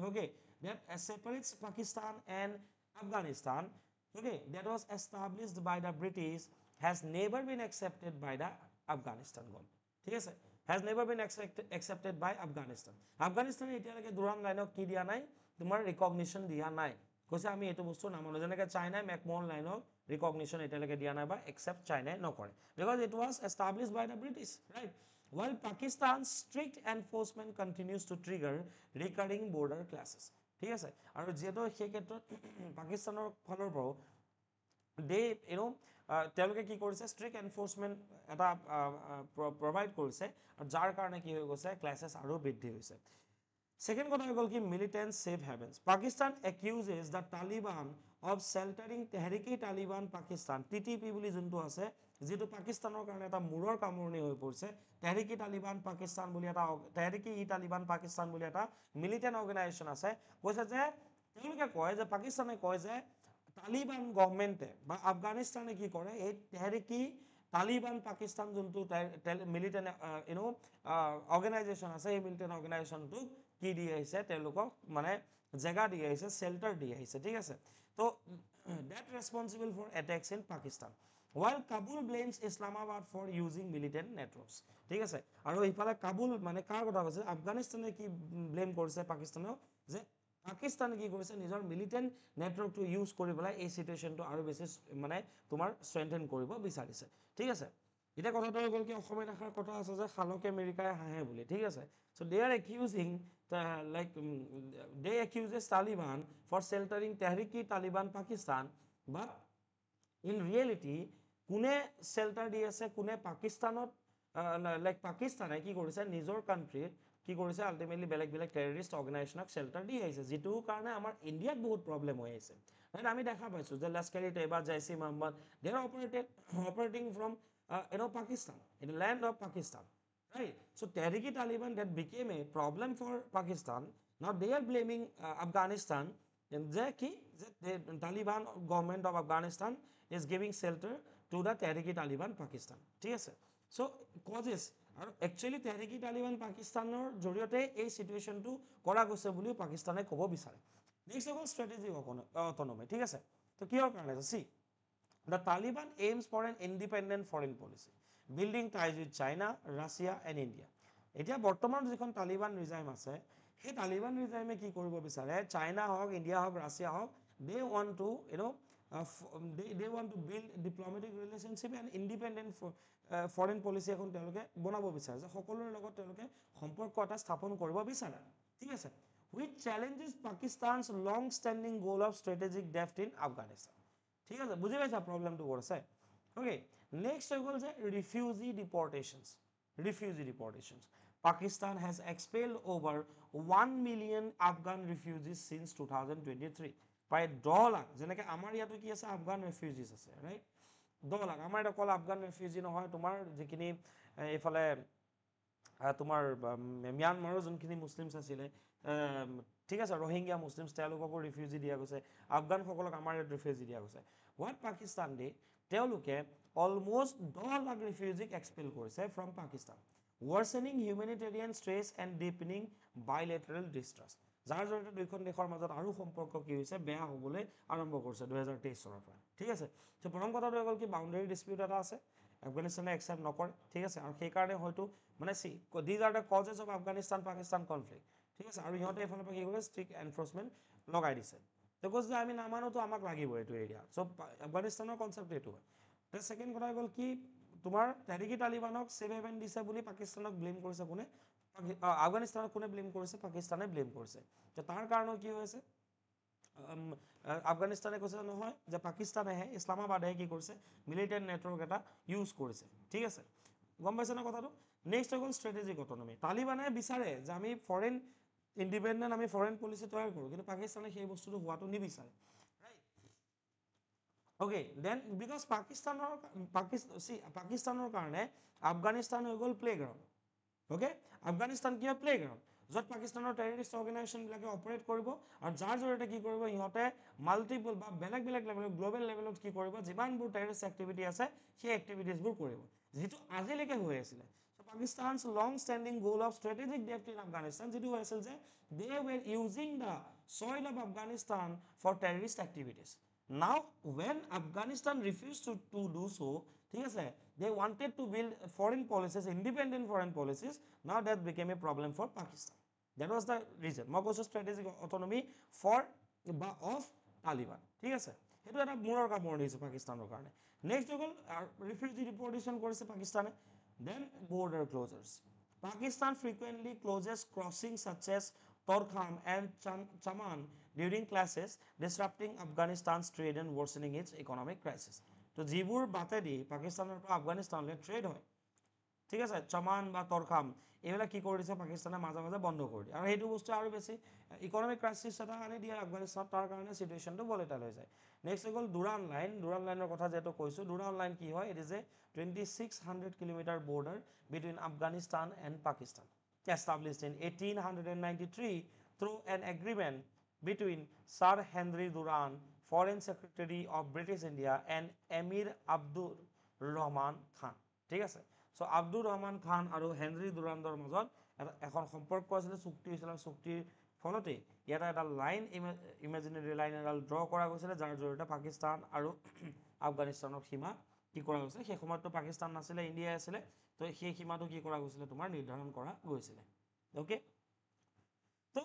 okay that separates Pakistan and Afghanistan okay that was established by the British has never been accepted by the Afghanistan government ঠিক আছে has never been accepted by Afghanistan Afghanistan এতিয়ালৈকে Durand লাইনক কি দিয়া নাই তোমাৰ recognition দিয়া নাই কৈছে আমি এটো বস্তু নামানো যেনেকৈ চাইনাই মেকমোহন লাইনক ৰিকগনিশ্যন এতিয়ালৈকে দিয়া নাই বা একচেপ্ট চাইনাই নকৰে because it was established by the British right while Pakistan's strict enforcement continues to trigger recurring border clashes ঠিক আছে আৰু যেটো সেই ক্ষেত্ৰত পাকিস্তানৰ ফালৰ পৰা they you know তেওঁলোকে কি কৰিছে ষ্ট্ৰিক্ট এনফোৰ্সমেন্ট এটা প্ৰভাইড কৰিছে আৰু যাৰ কাৰণে কি হৈ গৈছে ক্লাছেছ আৰু বৃদ্ধি হৈছে Second কথা হ'ল কি militant safe havens. Pakistan accuses the Taliban of sheltering Tehrik-e-Taliban Pakistan TTP বুলি যোনটো আছে যেটো পাকিস্তানৰ কাৰণে এটা মূৰৰ কামৰণি হৈ পৰিছে Tehrik-e-Taliban Pakistan বুলি এটা Tehrik-e-Taliban Pakistan বুলি এটা মিলিটেন্ট অৰ্গানাইজেচন আছে কৈছে যে তেওঁলোকে কয় যে পাকিস্তানে কয় যে তালিবান গভৰ্নমেন্টে বা আফগানিস্তানে কি কৰে এই Taliban Pakistan যোনটো মিলিটেন্ট অৰ্গানাইজেচন আছে এই মিলিটেন্ট অৰ্গানাইজেচনটো কি দি আহিছে তেওঁলোকক মানে জায়গা দি আহিছে শেল্টাৰ দি আহিছে ঠিক আছে তো that responsible for attacks in Pakistan while Kabul blames Islamabad for using militant networks ঠিক আছে আৰু ইফালে কাবুল মানে কাৰ কথা কৈছে আফগানিস্তানে কি ব্লেম কৰিছে পাকিস্তানক যে পাকিস্তানে কি কৰিছে নিজৰ মিলিটেন্ট নেটৱৰ্কটো ইউজ কৰি পেলাই এই সিচুৱেশনটো আৰু বেছি মানে তোমাৰ স্ট্ৰেংথেন কৰিব বিচাৰিছে ঠিক আছে এটা কথাটো হ'ল কি অসমীয়া ভাষাৰ কথা আছে যে খালকে আমেৰিকাই হাঁহে বুলি ঠিক আছে so they are accusing they accuses Taliban for sheltering Tehrik-e-Taliban Pakistan but in reality কোনে শেল্টাৰ দি আছে কোনে পাকিস্তানত পাকিস্তানে কি কৰিছে নিজৰ কান্ট্ৰিত কি কৰিছে আলটিমেটলি বেলেগ টেৰৰিষ্ট অৰ্গানাইজেশনক শেল্টাৰ দি আহিছে যেটো কাৰণে আমাৰ ইন্ডিয়াত বহুত প্ৰবলেম হৈ আছে ৰাইট আমি দেখা পাইছো যে লস্কর-ই-তৈবা জৈশ-ই-মোহাম্মদ they are operating from Pakistan in the land of Pakistan right so Tehrik-e-Taliban that became a problem for Pakistan now they are blaming Afghanistan and the Taliban government of Afghanistan is giving shelter to the Tehrik-e-Taliban Pakistan ঠিক আছে so causes আৰু actually Tehrik-e-Taliban পাকিস্তানৰ জৰিয়তে এই সিচুৱেশনটো কৰা গৈছে বুলি পাকিস্তানে ক'ব বিচাৰে নেক্সট হ'ল স্ট্ৰেটেজিক অটোনমি ঠিক আছে তো কিহৰ কাৰণে সি The Taliban aims for an independent foreign policy, building ties with China, Russia and India. এতিয়া বৰ্তমান যিখন তালিবান ৰিজাইম আছে সেই তালিবান ৰিজাইমে কি কৰিব বিচাৰে চাইনা হওক ইন্ডিয়া হওক ৰাছিয়া হওক they want to they want to build diplomatic relationship and independent foreign policy এখন তেওঁলোকে বনাব বিচাৰে যে সকলোৰে লগত তেওঁলোকে সম্পৰ্ক এটা স্থাপন কৰিব বিচাৰে ঠিক আছে which challenges Pakistan's long standing goal of strategic depth in Afghanistan ঠিক আছে বুঝি পাইছা প্ৰবলেমটো কৰিছে ওকে নেক্সট হৈ গ'ল যে refugee ডিপৰ্টেশনস Pakistan has expelled over 1 million Afghan refugees since 2023 প্ৰায় 10 লাখ যেনেকৈ আমাৰ ইয়াতো কি আছে আফগান ৰিফিউজিজ আছে ৰাইট 10 লাখ আমাৰ এটা কল আফগান ৰিফিউজি নহয় তোমাৰ যিখিনি এইফালে তোমাৰ ম্যানমাৰৰ যোনখিনি মুছলিমছ আছিলে ঠিক আছে ৰোহিঙ্গা মুসলিমস তেওঁলোককো ৰিফিউজি দিয়া গৈছে আফগান সকলক আমাৰ ইয়াত ৰিফিউজি দিয়া গৈছে হোৱাট পাকিস্তান ডে তেওঁলোকে অলমোস্ট 10 লাখ ৰিফিউজিক এক্সপেল কৰিছে from Pakistan worsening humanitarian stress and deepening bilateral distrust যাৰ জৰিয়তে দুইখন দেশৰ মাজত আৰু সম্পৰ্ক কি হৈছে বেয়া হ'বলৈ আৰম্ভ কৰিছে 2023 চনৰ পৰা ঠিক আছে তো প্ৰথম কথাটো হ'ল কি বাউণ্ডাৰী ডিসপিউট এটা আছে আফগানিস্তানে একসেপ্ট নকৰে ঠিক আছে আৰু সেই কাৰণে হয়তো মানে সি these are the causes of Afghanistan Pakistan conflict ঠিক আছে আৰু ইহঁতে এফালৰ পৰা কি কৰে ষ্ট্ৰিক্ট এনফোৰ্সমেন্ট লগাই দিছে তো কৈছে যে আমি নামানো তো আমাক লাগিব এইটো এৰিয়া সো আফগানিস্তানৰ কনসেপ্ট এইটো হয় তো সেকেন্ড কথা হ'ল কি তোমাৰ Tehrik-e-Talibanক সেভ হেভেন দিছে বুলি পাকিস্তানক ব্লেম কৰিছে কোনে আফগানিস্তানক কোনে ব্লেম কৰিছে পাকিস্তানে ব্লেম কৰিছে তো তাৰ কাৰণ কি হৈছে আফগানিস্তানে কৈছে নহয় যে পাকিস্তানেহে ইছলামাবাদে কি কৰিছে মিলিটেন্ট নেটৱৰ্ক এটা ইউজ কৰিছে ঠিক আছে গম পাইছে না কথাটো নেক্সট হ'ল স্ট্ৰেটেজিক অটোনমি তালিবানে বিচাৰে যে আমি ফৰেন ইন্ডিপেন্ডেন্ট আমি ফৰেন পলিসি তৈয়াৰ কৰো কিন্তু পাকিস্তানে সেই বস্তুটো হোৱাটো নিবিচাৰে Okay, then because পাকিস্তানৰ কাৰণে আফগানিস্তান হৈ গ'ল প্লেগ্ৰাউণ্ড। অ'কে, আফগানিস্তান কি হয় প্লেগ্ৰাউণ্ড, য'ত পাকিস্তানৰ টেৰৰিষ্ট অৰ্গেনাইজেশ্যনবিলাকে অপাৰেট কৰিব আৰু যাৰ জৰিয়তে কি কৰিব সিহঁতে মাল্টিপল বা বেলেগ বেলেগ লেভেলত গ্ল'বেল লেভেলত কি কৰিব যিমানবোৰ টেৰৰিষ্ট এক্টিভিটি আছে সেই এক্টিভিটিছবোৰ কৰিব, যিটো আজিলৈকে হৈ আছিলে। Pakistan's long standing goal of strategic depth in Afghanistan, যিটো হৈ আছিল যে they were using the soil of Afghanistan for terrorist activities. Now, when Afghanistan refused to do so, they wanted to build foreign policies, independent foreign policies. Now that became a problem for Pakistan. That was the reason. মই কৈছোঁ strategic autonomy for of Taliban. ঠিক আছে, সেইটো এটা মূৰৰ কামোৰ দিছে পাকিস্তানৰ কাৰণে। নেক্সট হৈ গ'ল ৰিফিউজি ডিপৰ্টেশ্যন কৰিছে পাকিস্তানে। Then border closures, Pakistan frequently closes crossings such as Torkham and Chaman during clashes, disrupting Afghanistan's trade and worsening its economic crisis. তো যিবোৰ বাটেদি পাকিস্তানৰ পৰা আফগানিস্তানলৈ ট্ৰেড হয়, ঠিক আছে, চমান বা তৰখাম এইবিলাক কি কৰি দিছে পাকিস্তানে মাজে মাজে বন্ধ কৰি দিয়ে, আৰু সেইটো বস্তু আৰু বেছি ইকনমিক ক্ৰাইচিছ এটা আনি দিয়ে আফগানিস্তানত, তাৰ কাৰণে চিটুৱেশ্যনটো ভলেটাইল হৈ যায়। নেক্সট হৈ গ'ল দুৰান লাইন। দুৰান লাইনৰ কথা যিহেতু কৈছোঁ, দুৰান লাইন কি হয়, it is a 2600 kilometre border between Afghanistan and Pakistan, established in 1893 through an agreement between Sir Henry Duran, Foreign Secretary of British India, and Emir Abdur Rahman Khan. ঠিক আছে, চ' আব্দুৰ ৰহমান খান আৰু Henry দুৰাণ্ডৰ মাজত এখন সম্পৰ্ক আছিলে, চুক্তি হৈছিলে, আৰু চুক্তিৰ ফলতে ইয়াতে এটা লাইন ইমেজিনেৰী লাইন এডাল ড্ৰ কৰা গৈছিলে, যাৰ জৰিয়তে পাকিস্তান আৰু আফগানিস্তানৰ সীমা কি কৰা গৈছিলে। সেই সময়ততো পাকিস্তান নাছিলে, ইণ্ডিয়াই আছিলে, তো সেই সীমাটো কি কৰা গৈছিলে, তোমাৰ নিৰ্ধাৰণ কৰা গৈছিলে। অ'কে, তো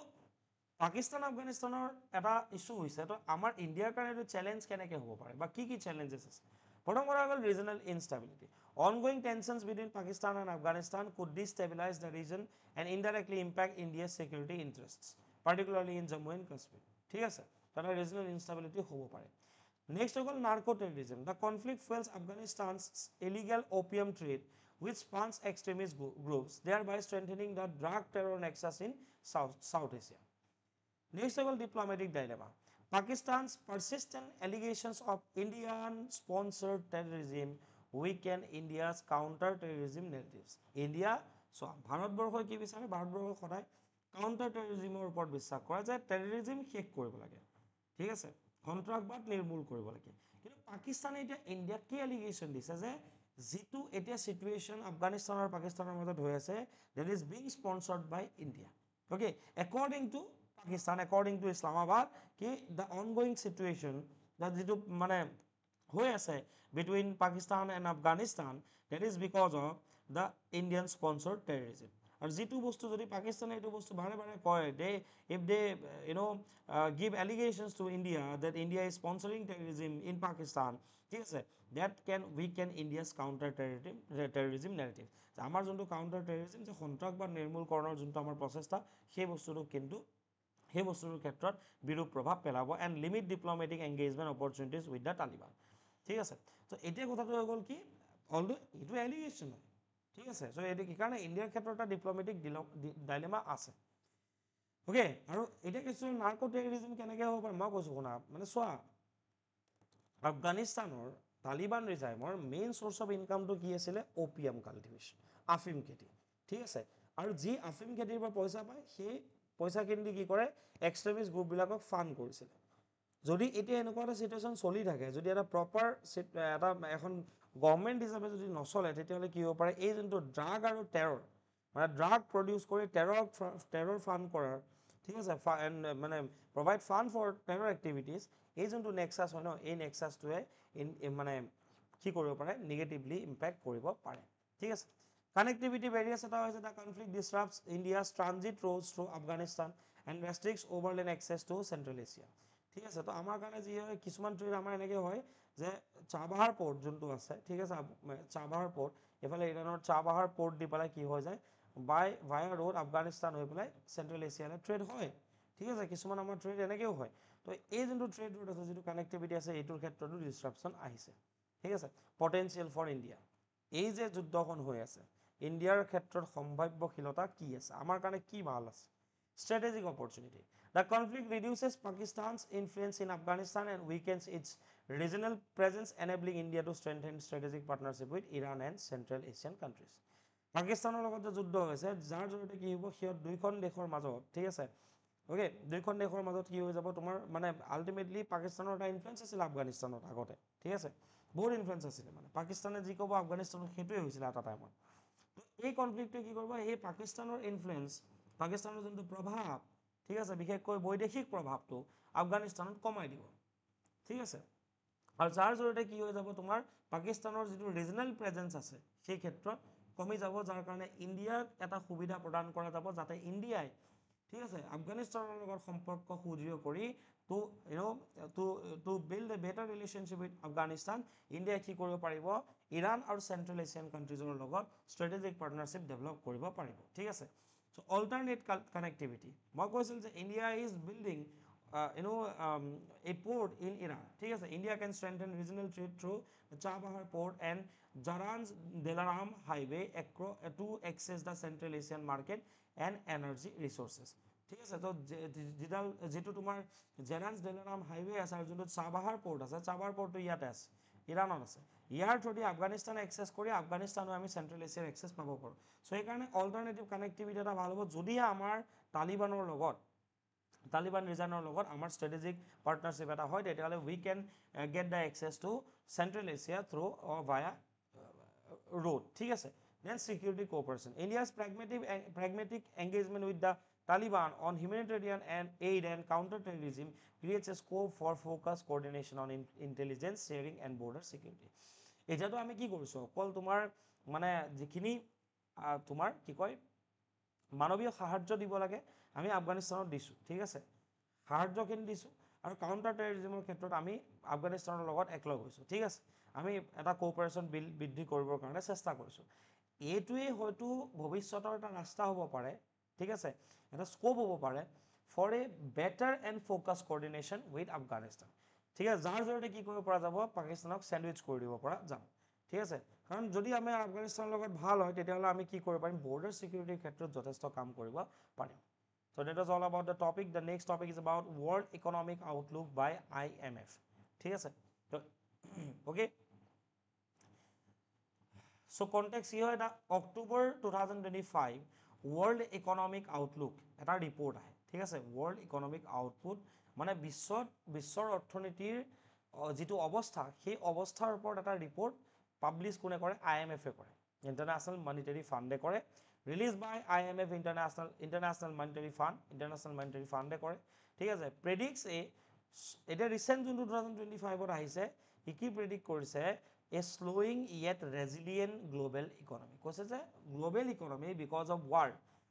পাকিস্তান আফগানিস্তানৰ এটা ইছ্যু হৈছে, তো আমাৰ ইণ্ডিয়াৰ কাৰণে এইটো চেলেঞ্জ কেনেকৈ হ'ব পাৰে বা কি চেলেঞ্জেছ আছে। প্ৰথম কথা হ'ল regional ইনষ্টেবিলিটি। Ongoing tensions between Pakistan and Afghanistan could destabilize the region and indirectly impact India's security interests, particularly in Jammu and Kashmir. ঠিক আছে, তাতে ৰিজনেল ইনষ্টেবিলিটি হ'ব পাৰে। নেক্সট হৈ গ'ল narco terrorism. The conflict fuels Afghanistan's illegal opium trade, which funds extremist groups, thereby strengthening the drug terror nexus in South Asia. Next of all, diplomatic dilemma. Pakistan's persistent allegations of Indian-sponsored terrorism weaken India's counter-terrorism narratives. India, so ভাৰতবৰ্ষই কি বিচাৰে, ভাৰতবৰ্ষই সদায় counter টেৰৰিজিমৰ ওপৰত বিশ্বাস কৰে যে terrorism শেষ কৰিব লাগে, ঠিক আছে, সন্ত্ৰাসবাদ নিৰ্মূল কৰিব লাগে। কিন্তু পাকিস্তানে এতিয়া ইণ্ডিয়াক কি এলিগেশ্যন দিছে যে যিটো এতিয়া চিটুৱেশ্যন আফগানিস্তান আৰু পাকিস্তানৰ মাজত হৈ আছে, that is being sponsored by India. Okay, according to Pakistan, according to Islamabad, ki the ongoing situation that যিটো মানে হৈ আছে between Pakistan and Afghanistan, that is because of the Indian sponsored terrorism. আৰু যিটো বস্তু যদি পাকিস্তানে এইটো বস্তু বাৰে বাৰে কয়, if they give allegations to India that India is sponsoring terrorism in Pakistan, ঠিক আছে, that can weaken India's counter terrorism narrative. আমাৰ যোনটো কাউণ্টাৰ টেৰৰিজিম, যে সন্ত্ৰাসবাদ নিৰ্মূলকৰণৰ যোনটো আমাৰ প্ৰচেষ্টা, সেই বস্তুটো কিন্তু সেই বস্তুটোৰ ক্ষেত্ৰত বিৰূপ প্ৰভাৱ পেলাব and limit diplomatic engagement opportunities with the Taliban. ঠিক আছে, তো এতিয়া কথাটো হৈ গ'ল কি, অলদো এইটো এলিগেশ্যন হয়, ঠিক আছে, চ' এইটো কি কাৰণে ইণ্ডিয়াৰ ক্ষেত্ৰত এটা ডিপ্ল'মেটিক ডাইলেমা আছে। অ'কে, আৰু এতিয়া কিছু নাৰ্কো টেৰৰিজিম কেনেকৈ হ'ব পাৰে মই কৈছোঁ শুনা, মানে চোৱা, আফগানিস্তানৰ তালিবান ৰিজাইমৰ মেইন চ'ৰ্চ অফ ইনকামটো কি আছিলে, অপিয়াম কাল্টিভেশ্যন, আফিম খেতি, ঠিক আছে, আৰু যি আফিম খেতিৰ পৰা পইচা পায় সেই পইচাখিনি দি কি কৰে, এক্সট্ৰিমিষ্ট গ্ৰুপবিলাকক ফাণ্ড কৰিছিলে। যদি এতিয়া এনেকুৱা এটা চিটুৱেশ্যন চলি থাকে, যদি এটা প্ৰপাৰ এখন গভৰ্ণমেণ্ট হিচাপে যদি নচলে, তেতিয়াহ'লে কি হ'ব পাৰে, এই যোনটো ড্ৰাগ আৰু টেৰৰ, মানে ড্ৰাগ প্ৰডিউচ কৰি টেৰৰ ফাণ্ড কৰাৰ, ঠিক আছে, মানে provide fund for terror activities, এই যোনটো নেক্সাছ হয় ন, এই নেক্সাছটোৱে মানে কি কৰিব পাৰে, নিগেটিভলি ইম্পেক্ট কৰিব পাৰে। ঠিক আছে, কানেক্টিভিটি বেৰিয়াৰ্ছ এটা হৈছে, the conflict disrupts India's transit routes through Afghanistan and restricts overland access to central Asia. ঠিক আছে, তো আমাৰ কাৰণে যি হয়, কিছুমান ট্ৰেড আমাৰ এনেকৈ হয় যে চাবাহাৰ পৰ্ট যোনটো আছে, ঠিক আছে, চাবাহাৰ পৰ্ট, এইফালে ইৰাণৰ চাবাহাৰ পৰ্ট দি পেলাই কি হৈ যায়, ভায়া ৰোড আফগানিস্তান হৈ পেলাই চেণ্ট্ৰেল এছিয়ালৈ ট্ৰেড হয়। ঠিক আছে, কিছুমান আমাৰ ট্ৰেড এনেকৈও হয়। তো এই যোনটো ট্ৰেড ৰোড আছে, যিটো কানেক্টিভিটি আছে, এইটোৰ ক্ষেত্ৰতো ডিছৰাপশ্যন আহিছে। ঠিক আছে, পটেঞ্চিয়েল ফৰ ইণ্ডিয়া, এই যে যুদ্ধখন হৈ আছে, ইণ্ডিয়াৰ ক্ষেত্ৰত সম্ভাৱ্যশীলতা কি আছে, আমাৰ কাৰণে কি ভাল আছে, strategic opportunity. The conflict reduces Pakistan's influence in Afghanistan and weakens its regional presence, enabling India to strengthen strategic partnership with Iran and Central Asian countries. পাকিস্তানৰ লগত যে যুদ্ধ হৈছে যাৰ জৰিয়তে কি হ'ব সিহঁত দুইখন দেশৰ মাজত ঠিক আছে ওকে দুইখন দেশৰ মাজত কি হৈ যাব তোমাৰ মানে আলটিমেটলি পাকিস্তানৰ এটা ইনফ্লুৱেঞ্চ আছিল আফগানিস্তানত আগতে ঠিক আছে বহুত ইনফ্লুৱেঞ্চ আছিলে মানে পাকিস্তানে যি ক'ব আফগানিস্তানত সেইটোৱে হৈছিলে এটা টাইমত তো এই কনফ্লিক্টটোৱে কি কৰিব এই পাকিস্তানৰ ইনফ্লুৱেঞ্চ পাকিস্তানৰ যোনটো প্ৰভাৱ ঠিক আছে বিশেষকৈ বৈদেশিক প্ৰভাৱটো আফগানিস্তানত কমাই দিব ঠিক আছে আৰু যাৰ জৰিয়তে কি হৈ যাব তোমাৰ পাকিস্তানৰ যিটো ৰিজনেল প্ৰেজেঞ্চ আছে সেই ক্ষেত্ৰত কমি যাব যাৰ কাৰণে ইণ্ডিয়াক এটা সুবিধা প্ৰদান কৰা যাব যাতে ইণ্ডিয়াই ঠিক আছে আফগানিস্তানৰ লগত সম্পৰ্ক সুদৃঢ় কৰি to build a better relationship with Afghanistan ইণ্ডিয়াই কি কৰিব পাৰিব ইৰাণ আৰু চেণ্ট্ৰেল এছিয়ান কাণ্ট্ৰিজৰ লগত ষ্ট্ৰেটেজিক পাৰ্টনাৰশ্বিপ ডেভেলপ কৰিব পাৰিব ঠিক আছে চ' অল্টাৰনেট কানেক্টিভিটি মই কৈছিলোঁ যে India is building a port in Iran. ঠিক আছে India can strengthen regional trade through Chabahar port and Zaran's Delaram highway to access the Central Asian market and energy resources. ঠিক আছে তো যেটো তোমাৰ জেৰান্স ডেলাৰাম হাইৱে আছে আৰু যোনটো চাবাহাৰ পোৰ্ট আছে চাবাহাৰ পোৰ্টটো ইয়াতে আছে ইৰাণত আছে ইয়াৰ থ্ৰুদি আফগানিস্তান এক্সেছ কৰি আফগানিস্তানো আমি চেণ্ট্ৰেল এছিয়াৰ এক্সেছ পাব পাৰোঁ চ' সেইকাৰণে অল্টাৰনেটিভ কানেক্টিভিটি এটা ভাল হ'ব যদি আমাৰ তালিবানৰ লগত তালিবান ৰিজনৰ লগত আমাৰ ষ্ট্ৰেটেজিক পাৰ্টনাৰশ্বিপ এটা হয় তেতিয়াহ'লে we can get the access to central Asia through via road ঠিক আছে then security cooperation India's pragmatic engagement with the Taliban on humanitarian and aid and counter-terrorism creates a scope for focused coordination on intelligence sharing and border security এতিয়াতো আমি কি কৰিছো অকল তোমাৰ মানে যিখিনি তোমাৰ কি কয় মানৱীয় সাহায্য দিব লাগে আমি আফগানিস্তানত দিছো ঠিক আছে সাহায্যখিনি দিছো আৰু কাউণ্টাৰ টেৰৰিজিমৰ ক্ষেত্ৰত আমি আফগানিস্তানৰ লগত একলগ হৈছো ঠিক আছে আমি এটা কোঅপাৰেশ্যন বৃদ্ধি কৰিবৰ কাৰণে চেষ্টা কৰিছো এইটোৱে হয়তো ভৱিষ্যতৰ এটা ৰাস্তা হ'ব পাৰে ঠিক আছে এটা স্কোপ হ'ব পাৰে for a better and focus coordination with Afghanistan ঠিক আছে যাৰ জৰিয়তে কি কৰিব পৰা যাব পাকিস্তানক চেণ্ডউইচ কৰি দিব পৰা যাব ঠিক আছে কাৰণ যদি আমি আফগানিস্তানৰ লগত ভাল হয় তেতিয়াহ'লে আমি কি কৰিব পাৰিম বৰ্ডাৰ ছিকিউৰিটিৰ ক্ষেত্ৰত যথেষ্ট কাম কৰিব পাৰিম So that was all about the topic. The next topic is about World Economic Outlook by IMF. ঠিক আছে okay so context here এটা October 2025 World Economic Outlook এটা ৰিপৰ্ট আহে ঠিক আছে World Economic Output মানে বিশ্বৰ অৰ্থনীতিৰ যিটো অৱস্থা সেই অৱস্থাৰ ওপৰত এটা ৰিপৰ্ট পাব্লিছ কোনে কৰে IMF এ কৰে ইণ্টাৰনেশ্যনেল মনিটাৰী ফাণ্ডে কৰে released by IMF International Monetary Fund কৰে ঠিক আছে predicts এটা ৰিসেন্ট যোনটো 2025 ত আহিছে কি প্ৰেডিক্ট কৰিছে a slowing yet resilient global economy কৈছে যে global economy because of war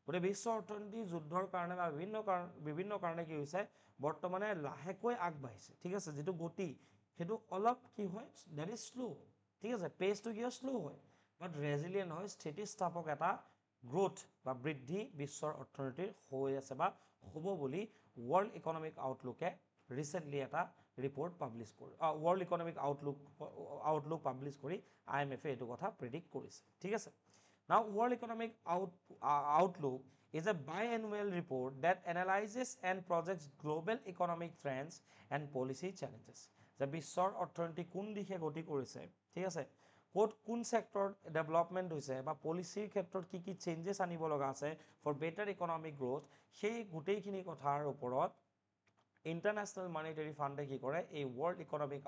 গোটেই বিশ্ব অৰ্থনীতি যুদ্ধৰ কাৰণে বা বিভিন্ন কাৰণে কি হৈছে বৰ্তমানে লাহেকৈ আগবাঢ়িছে ঠিক আছে যেটো গতি হেতু অলপ কি হয় দ্যাট ইজ স্লো ঠিক আছে পেজটো কি স্লো হয় বাট ৰেজিলিয়েন্ট হয় স্থিতিস্থাপক এটা গ্ৰোথ বা বৃদ্ধি বিশ্বৰ অৰ্থনীতিৰ হৈ আছে বা হ'ব বুলি ওয়াৰ্ল্ড ইকনমিক আউটলুকে ৰিসেন্টলি এটা ৰিপৰ্ট পাব্লিছ কৰি ওয়াৰ্ল্ড ইকনমিক আউটলুক পাব্লিছ কৰি IMF এটো কথা প্ৰেডিক্ট কৰিছে ঠিক আছে নাও world economic Outlook is a biannual report that analyzes and projects global economic trends and policy challenges যে বিশ্বৰ অৰ্থনীতি কোন দিশে গতি কৰিছে ঠিক আছে কোট কোন সেক্টৰ ডেভেলপমেন্ট হৈছে বা পলিচিৰ ক্ষেত্ৰত কি চেঞ্জেস আনিব লগা আছে ফৰ বেটাৰ ইকনমিক গ্ৰোথ সেই গোটেইখিনি কথাৰ ওপৰত ইন্টাৰনেশ্যনেল মনিটাৰী ফাণ্ডে কি কৰে এই ওয়াৰ্ল্ড ইকনমিক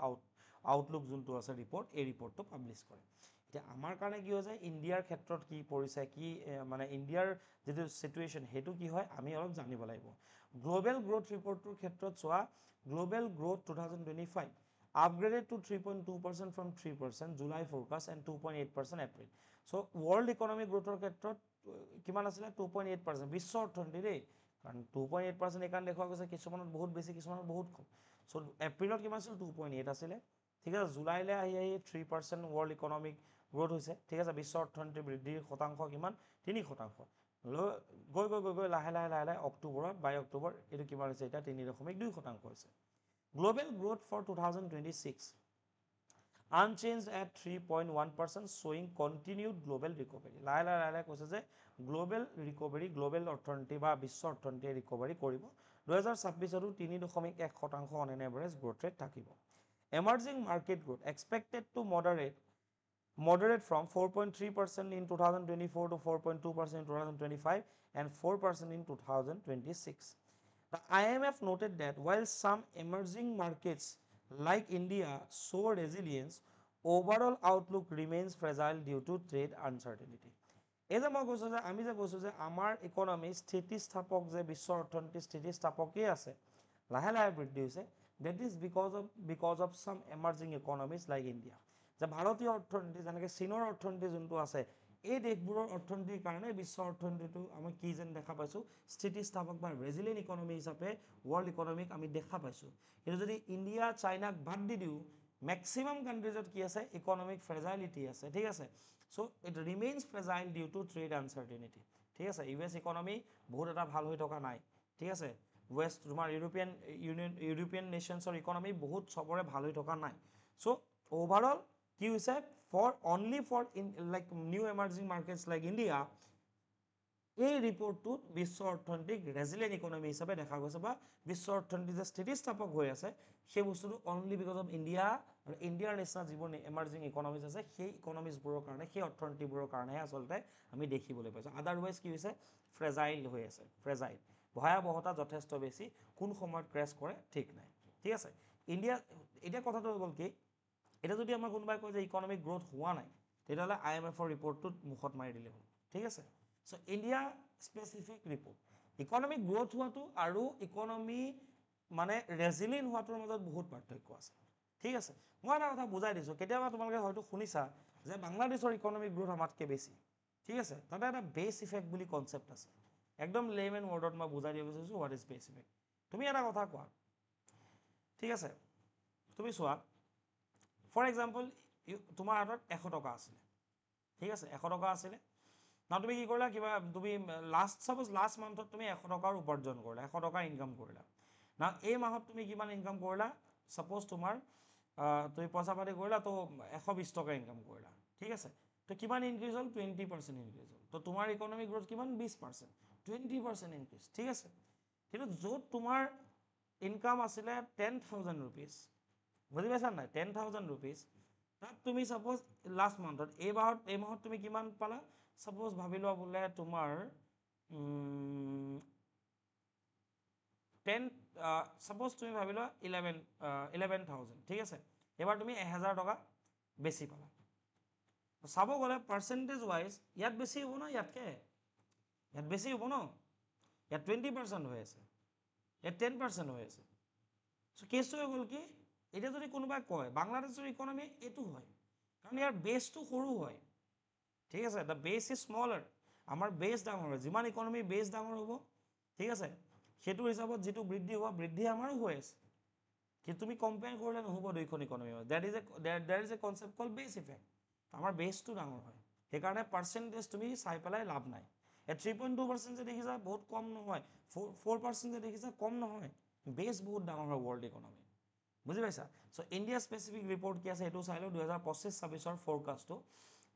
আউটলুক যোনটো আছে ৰিপৰ্ট এই ৰিপৰ্টটো পাব্লিছ কৰে এতিয়া আমাৰ কাৰণে কি হৈছে ইণ্ডিয়াৰ ক্ষেত্ৰত কি পৰিছে কি মানে ইণ্ডিয়াৰ যেটো সিচুৱেশন হেতু কি হয় আমি অলপ জানিব লাগিব গ্লোবেল গ্ৰোথ ৰিপৰ্টৰ ক্ষেত্ৰত চোৱা global growth 2025 upgraded to 3.2% from 3% July forecast and 2.8% April. So world economic growth ক্ষেত্ৰত কিমান আছিল 2.8% বিশ্ব অৰ্থনীতি দেই কাৰণ 2.8% একান দেখা গৈছে কিছুমানত বহুত বেছি কিছুমানত বহুত কম সো এপ্ৰিলত কিমান আছিল 2.8 আছিল ঠিক আছে জুলাইলৈ আহি 3% world economic growth হৈছে ঠিক আছে বিশ্ব অৰ্থনীতি বৃদ্ধিৰ শতাংশ কিমান 3% গৈ লাহে অক্টোবৰত বাই অক্টোবৰ এটো কিমান হৈছে এটা 3.2% হৈছে Global growth for 2026 unchanged at 3.1% showing continued global recovery. লাহে কৈছে যে global recovery global অৰ্থনীতি বা বিশ্ব অৰ্থনীতি recovery কৰিব 2026 3.1% on an average growth rate থাকিব emerging market growth expected to moderate from 4.3% in 2024 to 4.2% in 2025 and 4% in 2026. The IMF noted that while some emerging markets like India show resilience, overall outlook remains fragile due to trade uncertainty. এই যে মই কৈছোঁ যে আমি যে কৈছোঁ যে আমাৰ ইকনমি স্থিতিস্থাপক যে বিশ্বৰ অৰ্থনীতি স্থিতিস্থাপকেই আছে লাহে লাহে বৃদ্ধি হৈছে that is because of some emerging economies like India. যে ভাৰতীয় অৰ্থনীতি যেনেকৈ চীনৰ অৰ্থনীতি যোনটো আছে এই দেশবোৰৰ অৰ্থনীতিৰ কাৰণে বিশ্বৰ অৰ্থনীতিটো আমি কি যেন দেখা পাইছোঁ স্থিতিস্থাপক বা ৰেজিলিয়েণ্ট ইকনমি হিচাপে ৱৰ্ল্ড ইকনমিক আমি দেখা পাইছোঁ কিন্তু যদি ইণ্ডিয়া চাইনাক বাদ দি দিওঁ মেক্সিমাম কাণ্ট্ৰিজত কি আছে ইকনমিক ফ্ৰেজাইলিটি আছে ঠিক আছে so' it remains fragile due to trade uncertainty ঠিক আছে US ইকনমি বহুত এটা ভাল হৈ থকা নাই ঠিক আছে ৱেষ্ট তোমাৰ ইউৰোপিয়ান নেশ্যনছৰ ইকনমি বহুত চবৰে ভাল হৈ থকা নাই চ' অভাৰঅল কি হৈছে only for like new emerging markets like India এই ৰিপৰ্টটোত বিশ্ব অৰ্থনৈতিক ৰেজিলিয়েণ্ট ইকনমি হিচাপে দেখা গৈছে বা বিশ্ব অৰ্থনীতি যে স্থিতিস্থাপক হৈ আছে সেই বস্তুটো অনলি বিকজ অফ ইণ্ডিয়া আৰু ইণ্ডিয়াৰ নিচিনা যিবোৰ এমাৰ্জিং ইকনমিজ আছে সেই ইকনমিজবোৰৰ কাৰণে সেই অৰ্থনীতিবোৰৰ কাৰণেহে আচলতে আমি দেখিবলৈ পাইছোঁ আদাৰৱাইজ কি হৈছে ফ্ৰেজাইল হৈ আছে ফ্ৰেজাইল ভয়াৱহতা যথেষ্ট বেছি কোন সময়ত ক্ৰেছ কৰে ঠিক নাই ঠিক আছে ইণ্ডিয়া এতিয়া কথাটো হৈ গ'ল কি এটা যদি আমাৰ কোনোবাই কয় যে ইকনমিক গ্ৰোথ হোৱা নাই তেতিয়াহ'লে IMFৰ ৰিপৰ্টটোত মুখত মাৰি দিলে হ'ল ঠিক আছে so' India specific report economic growth হোৱাটো আৰু ইকনমি মানে ৰেজিলিয়েণ্ট হোৱাটোৰ মাজত বহুত পাৰ্থক্য আছে ঠিক আছে মই এটা কথা বুজাই দিছোঁ কেতিয়াবা তোমালোকে হয়তো শুনিছা যে বাংলাদেশৰ ইকনমিক গ্ৰোথ আমাতকৈ বেছি ঠিক আছে তাতে এটা বেছ ইফেক্ট বুলি কনচেপ্ট আছে একদম লেমেন ৱৰ্ডত মই বুজাই দিব বিচাৰিছোঁ হোৱাট ইজ বেছ ইফেক্ট তুমি এটা কথা কোৱা ঠিক আছে তুমি চোৱা ফৰ এক্সাম্পল তোমাৰ হাতত 100 টকা আছিলে ঠিক আছে 100 টকা আছিলে না তুমি কি কৰিলা কিবা তুমি সাপোজ লাষ্ট মান্থত তুমি 100 টকাৰ উপাৰ্জন কৰিলা 100 টকা ইনকাম কৰিলা না এই মাহত তুমি কিমান ইনকাম কৰিলা সাপোজ তোমাৰ তুমি পইচা পাতি কৰিলা তো 120 টকা ইনকাম কৰিলা ঠিক আছে তো কিমান ইনক্ৰিজ হ'ল 20% ইনক্ৰিজ হ'ল তো তোমাৰ ইকনমিক গ্ৰোথ কিমান 20% 20% ইনক্ৰিজ ঠিক আছে কিন্তু য'ত তোমাৰ ইনকাম আছিলে 10,000 rupees বুজি পাইছা নাই 10,000 rupees তাত তুমি সাপোজ লাষ্ট মান্থত এই মাহত তুমি কিমান পালা সাপোজ ভাবি লোৱা বোলে তোমাৰ 10 সাপোজ তুমি ভাবি লোৱা 11,000 ঠিক আছে এবাৰ তুমি 1000 টকা বেছি পালা চাব গ'লে পাৰ্চেণ্টেজ ৱাইজ ইয়াত বেছি হ'ব ন ইয়াত বেছি হ'ব ন ইয়াত 20% হৈ আছে ইয়াত 10% হৈ আছে চ' কেছটো হৈ গ'ল কি এতিয়া যদি কোনোবাই কয় বাংলাদেশৰ ইকনমি এইটো হয় কাৰণ ইয়াৰ বেছটো সৰু হয় ঠিক আছে দ্য বেছ ইজ স্মলাৰ আমাৰ বেছ ডাঙৰ হয় যিমান ইকনমি বেছ ডাঙৰ হ'ব ঠিক আছে সেইটো হিচাপত যিটো বৃদ্ধি হ'ব বৃদ্ধি আমাৰো হৈ আছে কিন্তু তুমি কম্পেয়াৰ কৰিলে নহ'ব দুইখন economy that is a concept call base effect আমাৰ বেছটো ডাঙৰ হয় সেইকাৰণে পাৰ্চেণ্টেজ তুমি চাই পেলাই লাভ নাই 3.2% যে দেখিছা বহুত কম নহয় 4% যে দেখিছা কম নহয় বেছ বহুত ডাঙৰ হয় ৱৰ্ল্ড ইকনমি বুজি পাইছা চ' ইণ্ডিয়া স্পেচিফিক ৰিপৰ্ট কি আছে এইটো চাই লওঁ 2025-26 ফৰকাষ্টটো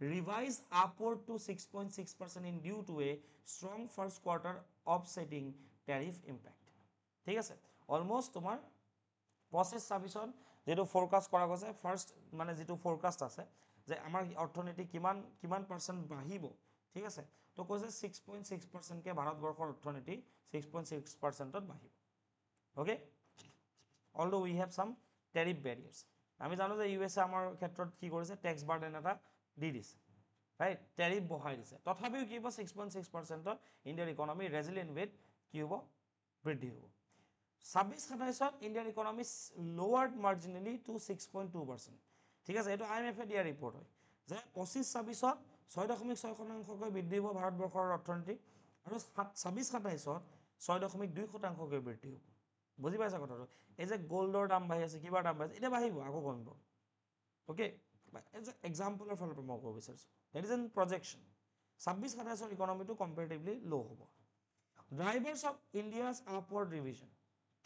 revise upward to 6.6% in due to a strong first quarter offsetting tariff impact ঠিক আছে অলমষ্ট তোমাৰ 25-26 যেটো ফৰকাষ্ট কৰা গৈছে ফাৰ্ষ্ট মানে যেটো ফৰকাষ্ট আছে যে আমাৰ অৰ্থনীতি কিমান পাৰ্চেণ্ট বাঢ়িব ঠিক আছে তো কৈছে 6.6% কে ভাৰতবৰ্ষৰ অৰ্থনীতি 6.6%ত বাঢ়িব okay although we have some tariff barriers আমি জানো যে USA আমাৰ ক্ষেত্ৰত কি কৰিছে টেক্স বাৰ্ডেন এটা দি দিছে ৰাইট টেৰিফ বঢ়াই দিছে তথাপিও কি হ'ব 6.6%ত ইণ্ডিয়াৰ ইকনমি ৰেজিলিয়েণ্ট ৱেট কি হ'ব বৃদ্ধি হ'ব 26-27ত ইণ্ডিয়ান ইকনমি লোৱাৰ্ড মাৰ্জিনেলি টু 6.2% ঠিক আছে এইটো IMF দিয়া ৰিপৰ্ট হয় যে 25-26ত 6.6% বৃদ্ধি হ'ব ভাৰতবৰ্ষৰ অৰ্থনীতি আৰু 26-27ত 6.2% বৃদ্ধি হ'ব বুজি পাইছা কথাটো এই যে গোল্ডৰ দাম বাঢ়ি আছে কিবা দাম বাঢ়ি আছে এতিয়া বাঢ়িব আকৌ কমিব ওকে এজ এক্সাম্পলৰ ফালৰ পৰা মই ক'ব বিচাৰিছোঁ দেট ইজ এন প্ৰজেকশ্যন 26-27ৰ ইকনমিটো কম্পেৰেটিভলি ল' হ'ব drivers of India's upward revision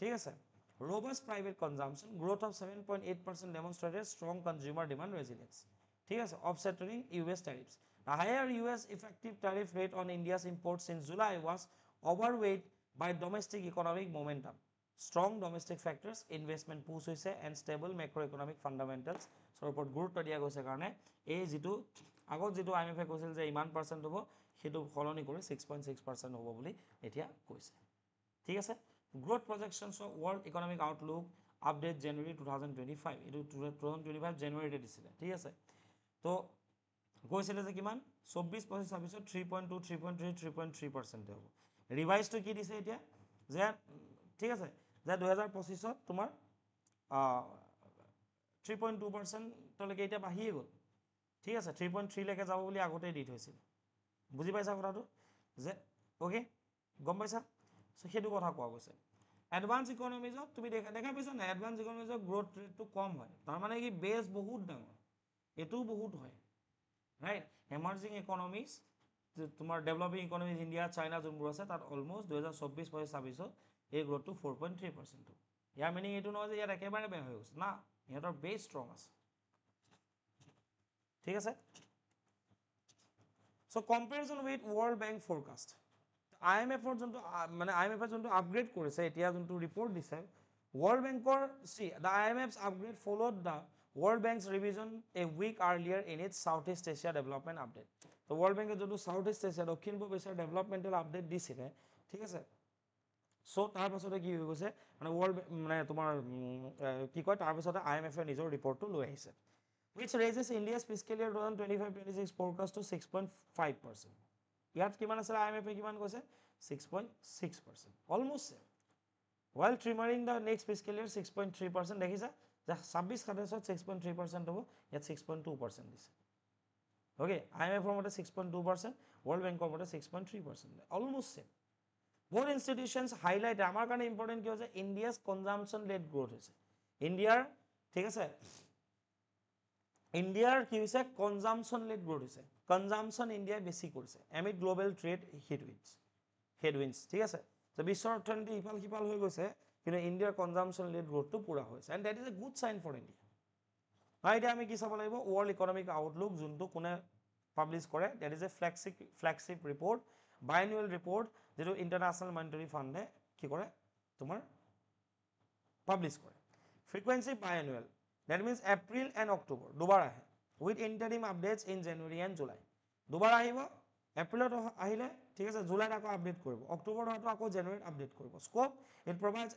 ঠিক আছে robust private consumption growth of 7.8% demonstrated strong consumer demand resilience ঠিক আছে offsetting US tariffs a higher US effective tariff rate on India's imports since July was overweight by domestic economic momentum. Strong domestic factors, investment push হৈছে and stable macroeconomic fundamentals ওপৰত গুৰুত্ব দিয়া গৈছে কাৰণে এই যেটো আগত যেটো IMF এ কৈছিল যে ইমান পাৰ্চেন্ট হ'ব হেতু ফলনি কৰি 6.6% হ'ব বুলি এতিয়া কৈছে ঠিক আছে growth projections of world economic outlook update January 2025 এটো 2025 জানুৱাৰীতে দিছিলে ঠিক আছে তো কৈছিলে যে কিমান 24 25 26 3.2 3.3 3.3% হ'ব ৰিভাইজ তো কি দিছে এতিয়া যে ঠিক আছে যে 2025 ত তোমাৰ 3.2% তলৈকে এতিয়া বাঢ়িয়ে গ'ল ঠিক আছে 3.3 লৈকে যাব বুলি আগতে দি থৈছিল বুজি পাইছা কথাটো যে ওকে গম পাইছা সো হেতু কথা কোৱা গৈছে এডভান্স ইকোনমিজত তুমি দেখা পাইছা না এডভান্স ইকোনমিজৰ গ্ৰোথ ৰেটটো কম হয় তাৰ মানে কি বেছ বহুত ডাঙৰ এটো বহুত হয় ৰাইট এমাৰ্জিং ইকোনমিজ তোমাৰ ডেভেলপিং ইকোনমিজ ইন্ডিয়া চাইনা যোনবোৰ আছে তাত অলমোস্ট 2024 26 এই গ্ৰোথটো 4.3% ইয়াৰ মিনিং এটো নহয় যে ইয়াত একেবাৰে বেয়া হৈ গৈছে না ইহঁতৰ বেছ ষ্ট্ৰং আছে ঠিক আছে so comparison with world bank forecast IMF ৰ যোনটো মানে IMF যোনটো আপগ্ৰেড কৰিছে এতিয়া যোনটো ৰিপৰ্ট দিছে World Bankৰ see the IMF's upgrade followed the World Bank's revision a week earlier in its Southeast Asia development update তো World Bank যোনটো Southeast Asia দক্ষিণ পূব এছিয়াৰ ডেভেলপমেন্টাল আপডেট দিছিলে ঠিক আছে সো তাৰ পাছতে কি হৈ গৈছে মানে ওয়াৰ্ল্ড মানে তোমাৰ কি কয় তাৰ পাছতে IMF এ নিজৰ ৰিপৰ্টটো লৈ আহিছে which raises India's fiscal year 2025-26 forecast to 6.5% ইয়াত কিমান আছে IMF এ কিমান কৈছে 6.6% almost same while trimming the next fiscal year 6.3% দেখিছা যে 26 27 6.3% হ'ব ইয়াত 6.2% দিছে ওকে IMF ৰ মতে 6.2% World Bank ৰ মতে 6.3% almost same both institutions highlight আমাৰ কাৰণে ইম্পৰ্টেন্ট কি হৈছে India's consumption led growth হৈছে ইণ্ডিয়াৰ ঠিক আছে ইণ্ডিয়াৰ কি হৈছে কনজাম্পশন লেড গ্ৰোথ হৈছে কনজাম্পশন ইণ্ডিয়াই বেছি কৰিছে amid global trade headwinds ঠিক আছে তো বিশ্বৰ অৰ্থনীতি ইফাল সিফাল হৈ গৈছে কিন্তু ইণ্ডিয়াৰ কনজাম্পশন লেড গ্ৰোথটো পুৰা হৈছে and that is a good sign for India এতিয়া আমি কি চাব লাগিব ওয়ার্ল্ড ইকোনমিক আউটলুক যোনটো কোনে পাবলিশ কৰে that is a flagship report biannual report যেটো ইন্টাৰন্যাশনাল মনিটাৰি ফান্ডে কি কৰে তোমাৰ পাবলিশ কৰে frequency biannual that means April and October দুবাৰ আহে with interim updates in January and July দুবাৰ আহিব এপ্ৰিলত আহিলে ঠিক আছে জুলাইত আকৌ আপডেট কৰিব অক্টোবৰত হয়তো আকৌ জানুৱাৰীত আপডেট কৰিব scope it provides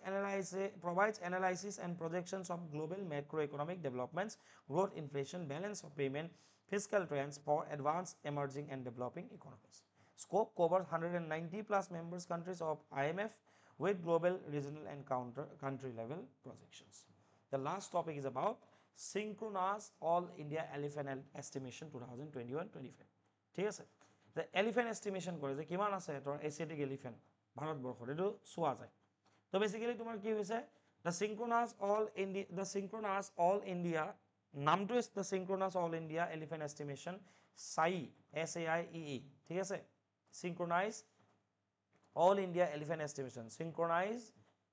analysis and projections of global macroeconomic developments growth inflation balance of payment fiscal trends for advanced emerging and developing economies scope covers 190 plus members countries of IMF with global regional and country level projections the last topic is about synchronous all India elephant estimation 2021-25 ঠিক আছে the elephant estimation কৰে যে কিমান আছে এৰ Asiatic elephant ভাৰতবৰ্ষত এটো সোৱা যায় তো বেসিক্যালি তোমাৰ কি হৈছে the synchronous all India নামটো the synchronous all India elephant estimation SAIEE SAIEE ঠিক আছে synchronize all India elephant estimation synchronize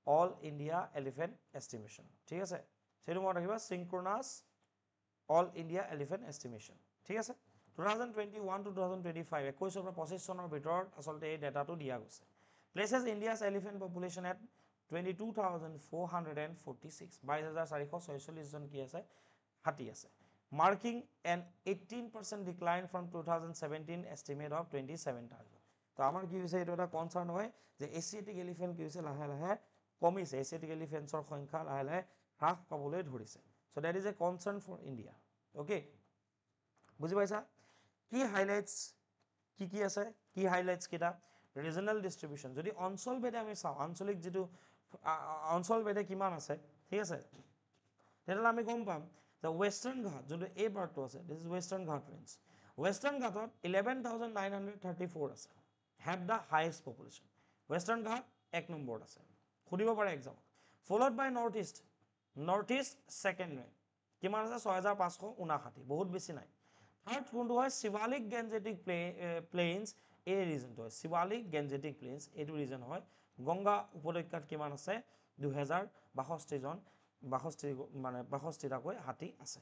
all India elephant estimation ঠিক আছে সেটো মনত ৰাখিবা synchronous all India elephant estimation ঠিক আছে 2021 to 2025 21 পৰা 25 চনৰ ভিতৰত আসলতে এই ডাটাটো দিয়া গৈছে places India's elephant population at 22,446 22446 জন কি আছে হাতী আছে marking an 18% decline from 2017 estimate of 27,000 তো আমাৰ কি হৈছে এটা কনসার্ন হয় যে এছিয়াটিক এলিফেন্ট কি হৈছে লাহে লাহে কমিছে এছিয়াটিক এলিফেন্টছৰ সংখ্যা লাহে লাহে হ্ৰাস পাবলৈ ধৰিছে so that is a concern for India okay বুজি পাইছা কি হাইলাইটস কি আছে কি হাইলাইটস কিটা ৰিজনাল ডিস্ট্ৰিবিউশন যদি অঞ্চল ভেদে আমি চাও আঞ্চলিক যেটো অঞ্চল ভেদে কিমান আছে ঠিক আছে তেতিয়ালে আমি গম পাম যে ওয়েস্টার্ন ঘাট যোনটো এই পাৰ্টটো আছে দিস ইজ ওয়েস্টাৰ্ন ঘাট ৰেঞ্জ ওয়েস্টার্ন ঘাটত 11934 আছে have the highest population western ghat এক নম্বৰত আছে খুদিব পাৰে exam followed by northeast second rank কিমান আছে 6559 বহুত বেছি নাই থাৰ্ড কোনটো হয় শিৱালিক গেঞ্জেটিক প্লেইনছ এই ৰিজনটো হয় শিৱালিক গেঞ্জেটিক প্লেইনছ এইটো ৰিজন হয় গংগা উপত্যকাত কিমান আছে 2062 জন 62 মানে 62 টাকৈ হাতী আছে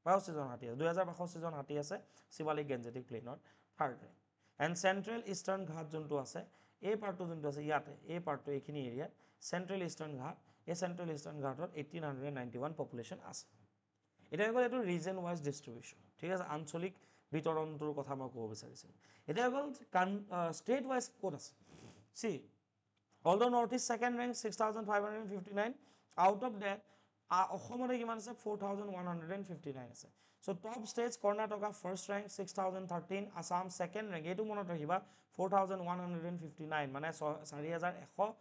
62 জন হাতী আছে 2062 জন হাতী আছে শিৱালিক গেঞ্জেটিক প্লেইনত third rank and central eastern ghat যোনটো আছে এই পাৰ্টটো যোনটো আছে ইয়াতে এই পাৰ্টটো এইখিনি এৰিয়াত চেণ্ট্ৰেল ইষ্টাৰ্ণ ঘাট এই চেণ্ট্ৰেল ইষ্টাৰ্ণ ঘাটত 1891 পপুলেশ্যন আছে এটা হৈ গ'ল এইটো ৰিজন ৱাইজ ডিষ্ট্ৰিবিউশ্যন ঠিক আছে আঞ্চলিক বিতৰণটোৰ কথা মই ক'ব বিচাৰিছিলোঁ এতিয়া হৈ গ'ল ষ্টেট ৱাইজ ক'ত আছে C although north is second rank 6559 out of that অসমতে কিমান আছে 4159 আছে so top states Karnataka first rank 6013 Assam second rank এইটো মনত ৰাখিবা 4159 মানে 4159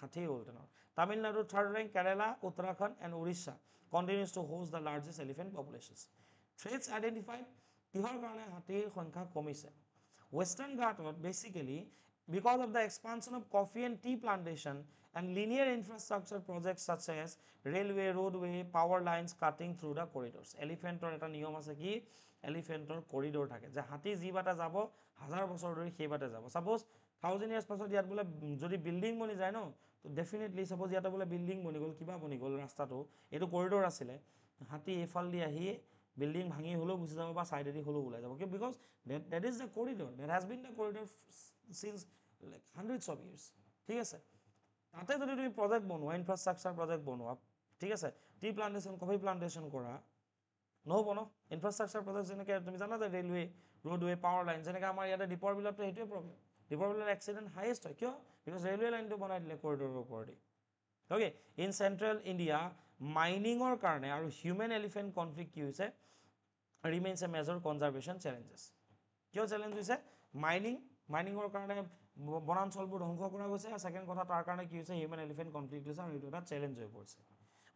60 হ'ল তেনৰ Tamil Nadu third rank Kerala Uttarakhand and Orissa continues to host the largest elephant populations threats identified কিহৰ কাৰণে হাতীৰ সংখ্যা কমিছে Western Ghatot basically because of the expansion of coffee and tea plantation and linear infrastructure projects such as railway, roadway, power lines cutting through the corridors. Elephantor eta niyom ase ki elephantor corridor thake je hati ji bata jabo 1000 বছৰ ধৰি সেই বাটে যাব suppose 1000 years পাছত ইয়াত বলে যদি building বনি যায় ন তো ডেফিনেটলি suppose ইয়াত বলে বিল্ডিং বনি গল কিবা বনি গল ৰাস্তাটো এটো করিডোর আছিলে হাতি এফাল দি আহি বিল্ডিং ভাঙি হলো গুছি যাব বা সাইডেদি হলো ওলাই যাব because that is the corridor that has been the corridor since like hundreds of years ঠিক আছে তাতে যদি তুমি প্রজেক্ট বনোৱা ইনফ্ৰাস্ট্ৰাকচাৰ প্ৰজেক্ট বনোৱা ঠিক আছে টি প্লান্টেশন কফি প্লান্টেশন কৰা নহব ন ইনফ্ৰাস্ট্ৰাকচাৰ প্ৰজেক্ট যেনেকে তুমি জানা যে ৰেলওয়ে ৰোডওয়ে পাওয়াৰ লাইন যেনেকে আমাৰ ইয়াতে দীপৰ বিলতো হেতুৱে প্ৰবলেম দীপৰ বিলৰ এক্সিডেন্ট হাইয়েস্ট হয় কিয় বিকজ ৰেলওয়ে লাইনটো বনাই দিলে কৰিডৰৰ ওপৰেদি ওকে ইন সেন্ট্ৰাল ইন্ডিয়া মাইনিংৰ কাৰণে আৰু হিউম্যান এলিফেন্ট কনফ্লিক্ট কি হৈছে remains a major conservation challenges কিয় চ্যালেঞ্জ হৈছে মাইনিংৰ কাৰণে বনাঞ্চলবোৰ ধ্বংস কৰা গৈছে আৰু সেকেন্ড কথা তাৰ কাৰণে কি হৈছে হিউম্যান এলিফেন্ট কনফ্লিক্ট হৈছে আৰু এটা চ্যালেঞ্জ হৈ পৰিছে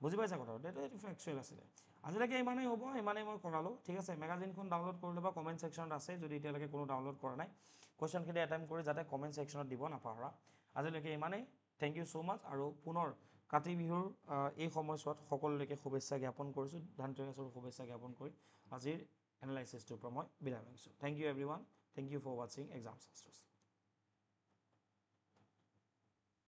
বুজি পাইছা কথা এটা ফ্যাকচুয়াল আছে আজিলৈকে ইমানেই হ'ব ইমানেই মই কৰালো ঠিক আছে মেগাজিনখন ডাউনলোড কৰি লবা কমেন্ট সেকশনত আছে যদি এতিয়ালৈকে কোনো ডাউনলোড কৰা নাই কোৱেশ্চনখিনি এটেম্প কৰি যাতে কমেন্ট সেকশনত দিব নাপাহৰা আজিলৈকে ইমানেই থ্যাংক ইউ সো মাচ আৰু পুনৰ কাতি বিহুৰ এই সময়ছোৱাত সকলোলৈকে শুভেচ্ছা জ্ঞাপন কৰিছো ধনতেৰছৰ শুভেচ্ছা জ্ঞাপন কৰি আজিৰ এনালাইসিসটোৰ পৰা মই বিদায় লৈছো thank you everyone thank you for watching exam শাস্ত্ৰছ